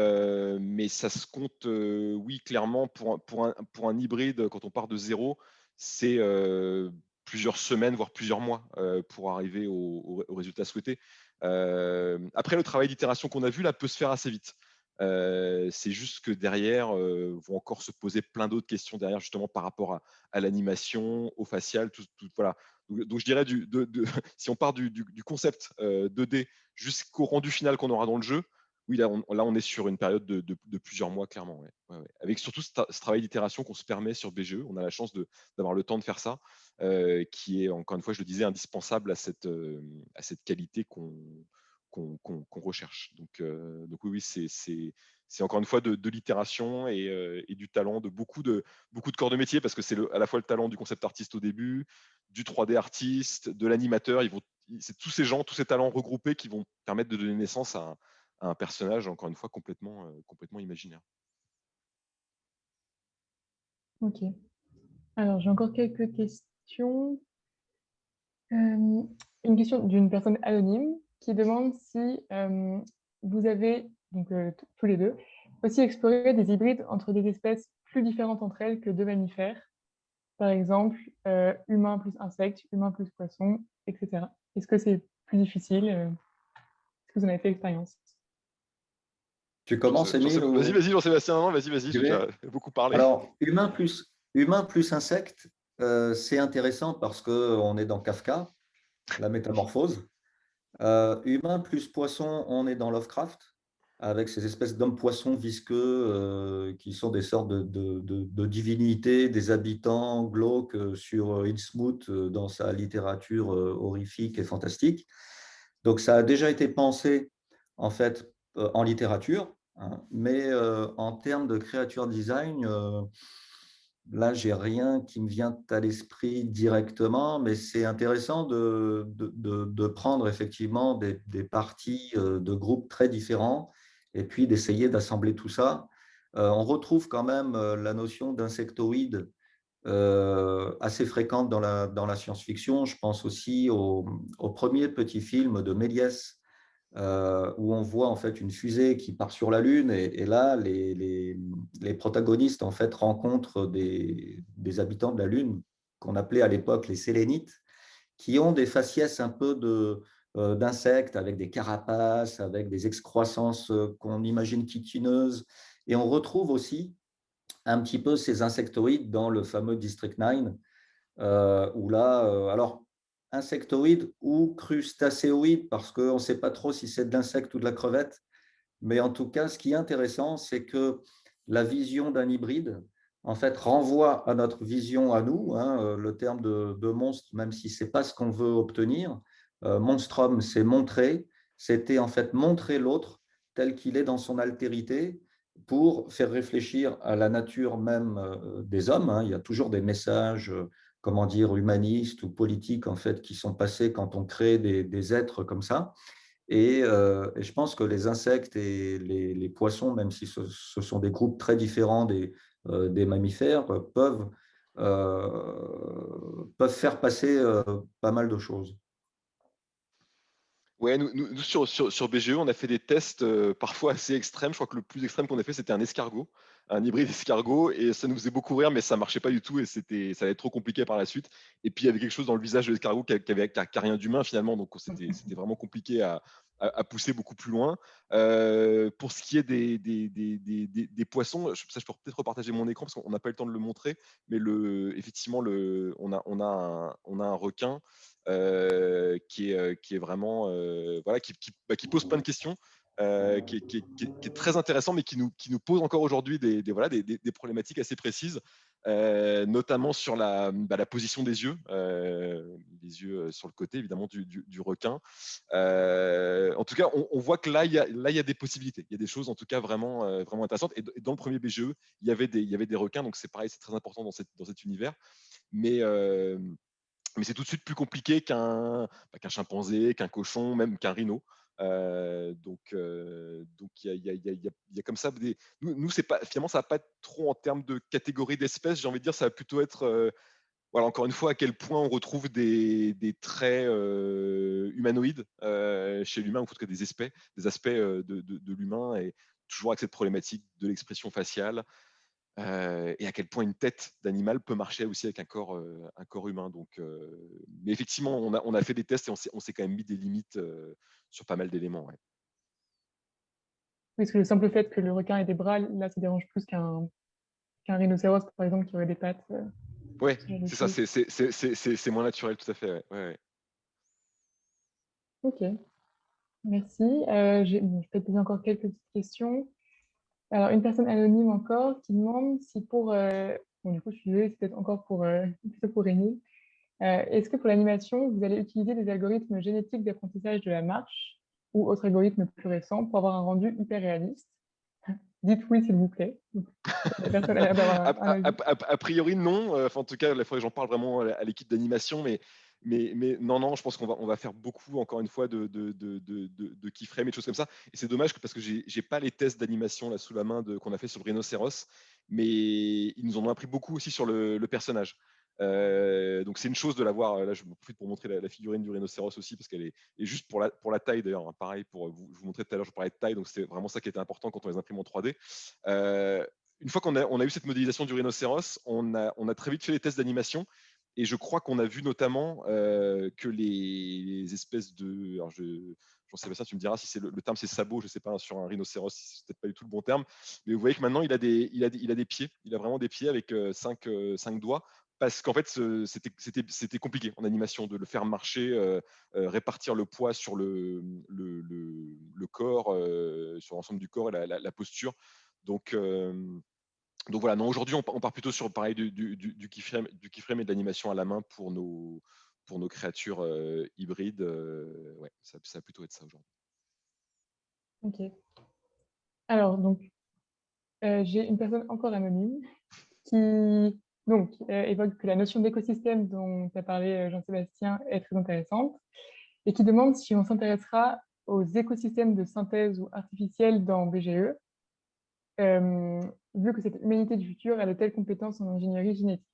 D: ça se compte, oui, clairement, pour un hybride, quand on part de zéro, c'est plusieurs semaines, voire plusieurs mois pour arriver au résultat souhaité. Après, le travail d'itération qu'on a vu là peut se faire assez vite. C'est juste que derrière, vont encore se poser plein d'autres questions derrière, justement par rapport à l'animation, au facial, voilà. Donc je dirais, si on part du concept 2D jusqu'au rendu final qu'on aura dans le jeu, oui, là on est sur une période de plusieurs mois, clairement. Ouais. Ouais, ouais. Avec surtout ce travail d'itération qu'on se permet sur BGE. On a la chance d'avoir le temps de faire ça, qui est, encore une fois, je le disais, indispensable à cette qualité qu'on recherche. Donc oui, c'est encore une fois de l'itération et du talent de beaucoup de corps de métier, parce que c'est à la fois le talent du concept artiste au début, du 3D artiste, de l'animateur. C'est tous ces gens, tous ces talents regroupés qui vont permettre de donner naissance à un personnage, encore une fois, complètement imaginaire.
H: Ok. Alors, j'ai encore quelques questions. Une question d'une personne anonyme qui demande si vous avez, donc tous les deux, aussi exploré des hybrides entre des espèces plus différentes entre elles que deux mammifères, par exemple humain plus insecte, humain plus poisson, etc. Est-ce que c'est plus difficile Est-ce que vous en avez fait l'expérience?
C: Tu commences, Émile ou...
D: Vas-y, Jean-Sébastien. Non, vas-y, j'ai déjà beaucoup parlé.
C: Alors, humain plus insecte, c'est intéressant parce qu'on est dans Kafka, la métamorphose. Humain plus poisson, on est dans Lovecraft. avec ces espèces d'hommes-poissons visqueux qui sont des sortes de divinités, des habitants glauques sur Innsmouth dans sa littérature horrifique et fantastique. Donc ça a déjà été pensé en fait en littérature, hein, mais en termes de creature design, là, j'ai rien qui me vient à l'esprit directement, mais c'est intéressant de prendre effectivement des parties de groupes très différents et puis d'essayer d'assembler tout ça. On retrouve quand même la notion d'insectoïde assez fréquente dans la science-fiction. Je pense aussi au premier petit film de Méliès, où on voit en fait une fusée qui part sur la Lune et là, les protagonistes en fait rencontrent des habitants de la Lune qu'on appelait à l'époque les Sélénites, qui ont des faciès un peu d'insectes avec des carapaces, avec des excroissances qu'on imagine chitineuses. Et on retrouve aussi un petit peu ces insectoïdes dans le fameux District 9, où là, alors, insectoïde ou crustacéoïde, parce qu'on ne sait pas trop si c'est de l'insecte ou de la crevette. Mais en tout cas, ce qui est intéressant, c'est que la vision d'un hybride, en fait, renvoie à notre vision à nous, hein, le terme de monstre, même si ce n'est pas ce qu'on veut obtenir. Monstrum, c'est montrer, c'était en fait montrer l'autre tel qu'il est dans son altérité pour faire réfléchir à la nature même des hommes, hein. Il y a toujours des messages, comment dire, humanistes ou politiques, en fait, qui sont passés quand on crée des êtres comme ça. Et je pense que les insectes et les poissons, même si ce sont des groupes très différents des mammifères, peuvent faire passer pas mal de choses.
D: Ouais, nous, sur BGE, on a fait des tests parfois assez extrêmes. Je crois que le plus extrême qu'on a fait, c'était un escargot, un hybride escargot, et ça nous faisait beaucoup rire, mais ça marchait pas du tout, et ça allait être trop compliqué par la suite. Et puis il y avait quelque chose dans le visage de l'escargot qui a rien d'humain finalement, donc c'était vraiment compliqué à pousser beaucoup plus loin. Pour ce qui est des poissons, ça je peux peut-être repartager mon écran parce qu'on n'a pas eu le temps de le montrer, mais effectivement, on a un requin qui est vraiment voilà, qui pose plein de questions, qui est très intéressant, mais qui nous pose encore aujourd'hui voilà, des problématiques assez précises, notamment sur la position des yeux, les yeux sur le côté évidemment du requin. En tout cas, on voit que là, il y a des possibilités. Il y a des choses en tout cas vraiment, vraiment intéressantes. Et dans le premier BGE, il y avait des requins, donc c'est pareil, c'est très important dans cet univers. Mais c'est tout de suite plus compliqué qu'un chimpanzé, qu'un cochon, même qu'un rhino. Donc il y a comme ça nous c'est pas finalement ça va pas être trop en termes de catégorie d'espèces, j'ai envie de dire, ça va plutôt être voilà, encore une fois, à quel point on retrouve des traits humanoïdes chez l'humain, ou en tout cas des aspects de l'humain, et toujours avec cette problématique de l'expression faciale, et à quel point une tête d'animal peut marcher aussi avec un corps humain. Donc, mais effectivement, on a fait des tests et on s'est quand même mis des limites sur pas mal d'éléments. Ouais.
H: Parce que le simple fait que le requin ait des bras, là, ça dérange plus qu'un rhinocéros, par exemple, qui aurait des pattes.
D: Ouais,
H: Ce genre de
D: c'est ça,
H: choses.
D: c'est moins naturel, tout à fait. Ouais, ouais, ouais.
H: Ok, merci. Je peux te poser encore quelques petites questions. Alors, une personne anonyme encore qui demande si pour... bon, du coup, je suis désolée, c'est peut-être encore plutôt pour Rémi. Est-ce que pour l'animation, vous allez utiliser des algorithmes génétiques d'apprentissage de la marche ou autres algorithmes plus récents pour avoir un rendu hyper réaliste? Dites oui, s'il vous plaît. La personne a l'air d'avoir un avis.
D: A priori, non. Enfin, en tout cas, il faudrait que j'en parle vraiment à l'équipe d'animation. Mais non, je pense qu'on va faire beaucoup, encore une fois, de keyframes et de choses comme ça. Et c'est dommage parce que j'ai pas les tests d'animation là sous la main qu'on a fait sur le rhinocéros, mais ils nous en ont appris beaucoup aussi sur le personnage. Donc c'est une chose de l'avoir. Là, je me profite pour montrer la figurine du rhinocéros aussi, parce qu'elle est et juste pour la taille d'ailleurs, hein, pareil, pour je vous montrais tout à l'heure, je parlais de taille, donc c'est vraiment ça qui était important quand on les imprime en 3D. Une fois qu'on a eu cette modélisation du rhinocéros, on a très vite fait les tests d'animation, et je crois qu'on a vu notamment que les espèces de... Alors Jean-Sébastien, tu me diras si le terme c'est sabot, je ne sais pas, hein, sur un rhinocéros, c'est peut-être pas du tout le bon terme, mais vous voyez que maintenant il a des pieds, il a vraiment des pieds avec 5 doigts, parce qu'en fait c'était compliqué en animation de le faire marcher, répartir le poids sur le corps, sur l'ensemble du corps et la posture. Donc, voilà, non, aujourd'hui, on part plutôt sur pareil du keyframe et de l'animation à la main pour nos créatures hybrides. Ouais, ça va plutôt être ça aujourd'hui.
H: Ok. Alors, donc, j'ai une personne encore anonyme qui donc, évoque que la notion d'écosystème dont tu as parlé, Jean-Sébastien, est très intéressante et qui demande si on s'intéressera aux écosystèmes de synthèse ou artificiels dans BGE, vu que cette humanité du futur a de telles compétences en ingénierie génétique.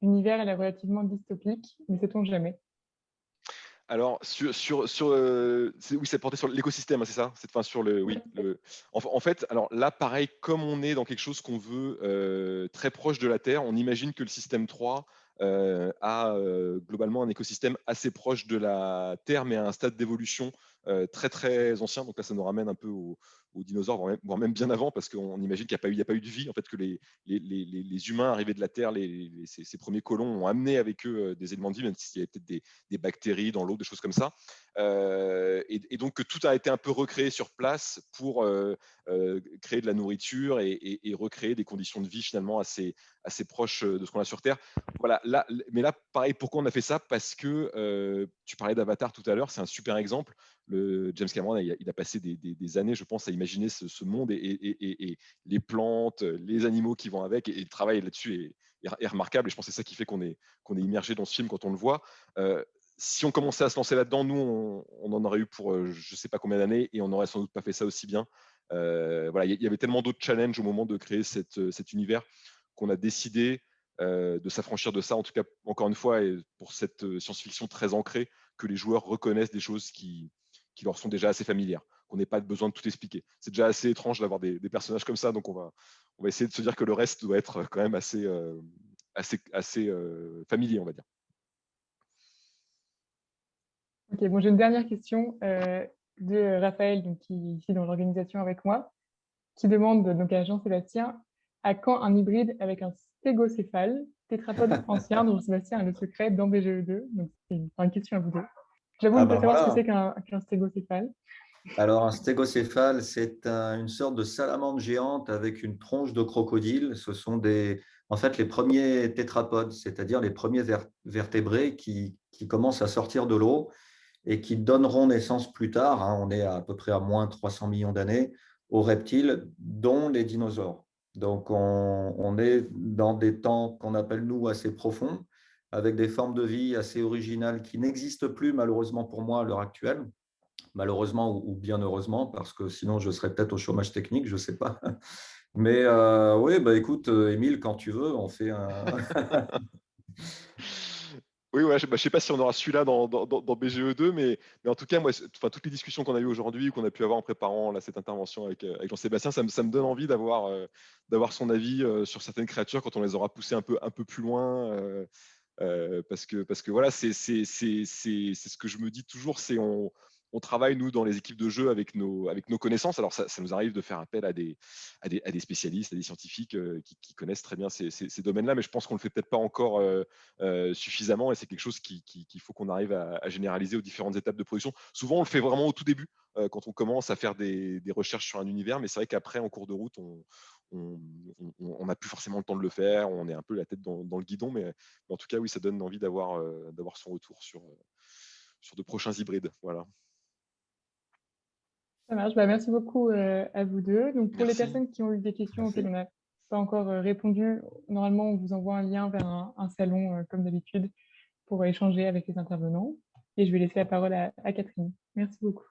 H: L'univers est relativement dystopique, mais sait-on jamais?
D: Alors, oui, c'est porté sur l'écosystème, hein, c'est ça? Enfin, sur oui, en fait, alors là, pareil, comme on est dans quelque chose qu'on veut très proche de la Terre, on imagine que le système 3 a globalement un écosystème assez proche de la Terre, mais à un stade d'évolution très très ancien. Donc là, ça nous ramène un peu aux dinosaures, voire même bien avant, parce qu'on imagine qu'il n'y a pas eu de vie, en fait, que les humains arrivés de la Terre, ces premiers colons ont amené avec eux des éléments de vie, même s'il y avait peut-être des bactéries dans l'eau, des choses comme ça. Et donc que tout a été un peu recréé sur place pour créer de la nourriture et recréer des conditions de vie finalement assez proches de ce qu'on a sur Terre. Voilà, mais là, pareil, pourquoi on a fait ça? Parce que tu parlais d'Avatar tout à l'heure, c'est un super exemple. James Cameron, il a passé des années, je pense, à imaginer ce monde et les plantes, les animaux qui vont avec, et le travail là-dessus est remarquable. Et je pense que c'est ça qui fait qu'on est immergé dans ce film quand on le voit. Si on commençait à se lancer là-dedans, nous, on en aurait eu pour je ne sais pas combien d'années, et on n'aurait sans doute pas fait ça aussi bien. Voilà, il y avait tellement d'autres challenges au moment de créer cet univers qu'on a décidé de s'affranchir de ça, en tout cas, encore une fois, et pour cette science-fiction très ancrée, que les joueurs reconnaissent des choses qui leur sont déjà assez familières, qu'on n'ait pas besoin de tout expliquer. C'est déjà assez étrange d'avoir des personnages comme ça, donc on va essayer de se dire que le reste doit être quand même assez familier, on va dire.
H: Ok, bon, j'ai une dernière question de Raphaël, donc, qui est ici dans l'organisation avec moi, qui demande donc à Jean-Sébastien à quand un hybride avec un stégocéphale, tétrapode ancien dont Jean-Sébastien a le secret dans BGE2. Donc, c'est une question à vous deux. J'avoue
C: Ah
H: ne pas
C: ben
H: savoir ce que
C: voilà.
H: c'est qu'un stégocéphale.
C: Alors, un stégocéphale, c'est une sorte de salamandre géante avec une tronche de crocodile. Ce sont en fait les premiers tétrapodes, c'est-à-dire les premiers vertébrés qui commencent à sortir de l'eau et qui donneront naissance plus tard, hein, on est à peu près à moins 300 millions d'années, aux reptiles, dont les dinosaures. Donc, on est dans des temps qu'on appelle, nous, assez profonds, avec des formes de vie assez originales qui n'existent plus, malheureusement pour moi, à l'heure actuelle. Malheureusement ou bien heureusement, parce que sinon je serais peut-être au chômage technique, je ne sais pas. Mais oui, bah, écoute, Émile, quand tu veux, on fait un…
D: Oui, ouais, je ne sais pas si on aura celui-là dans BGE2, mais en tout cas, moi, toutes les discussions qu'on a eues aujourd'hui, qu'on a pu avoir en préparant là, cette intervention avec Jean-Sébastien, ça me donne envie d'avoir son avis sur certaines créatures quand on les aura poussées un peu plus loin. Parce que voilà, c'est ce que je me dis toujours, c'est on travaille, nous, dans les équipes de jeu avec nos connaissances. Alors, ça nous arrive de faire appel à des spécialistes, à des scientifiques qui connaissent très bien ces domaines-là, mais je pense qu'on ne le fait peut-être pas encore suffisamment, et c'est quelque chose qu'il faut qu'on arrive à généraliser aux différentes étapes de production. Souvent, on le fait vraiment au tout début, quand on commence à faire des recherches sur un univers, mais c'est vrai qu'après, en cours de route, on n'a plus forcément le temps de le faire, on est un peu la tête dans le guidon, mais en tout cas, oui, ça donne envie d'avoir son retour sur de prochains hybrides. Voilà.
H: Ça marche. Bah, merci beaucoup à vous deux. Donc, pour les
D: Merci.
H: personnes qui ont eu des questions
C: Merci.
H: auxquelles on n'a pas encore répondu, normalement, on vous envoie un lien vers un salon, comme d'habitude, pour échanger avec les intervenants. Et je vais laisser la parole à Catherine. Merci beaucoup.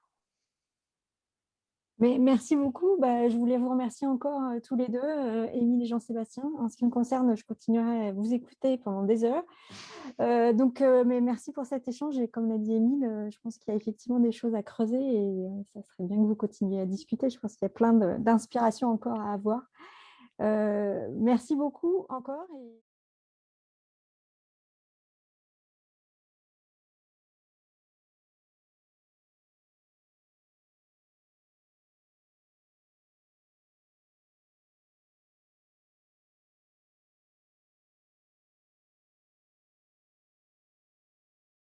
B: Mais merci beaucoup. Bah, je voulais vous remercier encore tous les deux, Émile et Jean-Sébastien. En ce qui me concerne, je continuerai à vous écouter pendant des heures. Mais merci pour cet échange. Et comme l'a dit Émile, je pense qu'il y a effectivement des choses à creuser et ça serait bien que vous continuiez à discuter. Je pense qu'il y a plein d'inspirations encore à avoir. Merci beaucoup encore.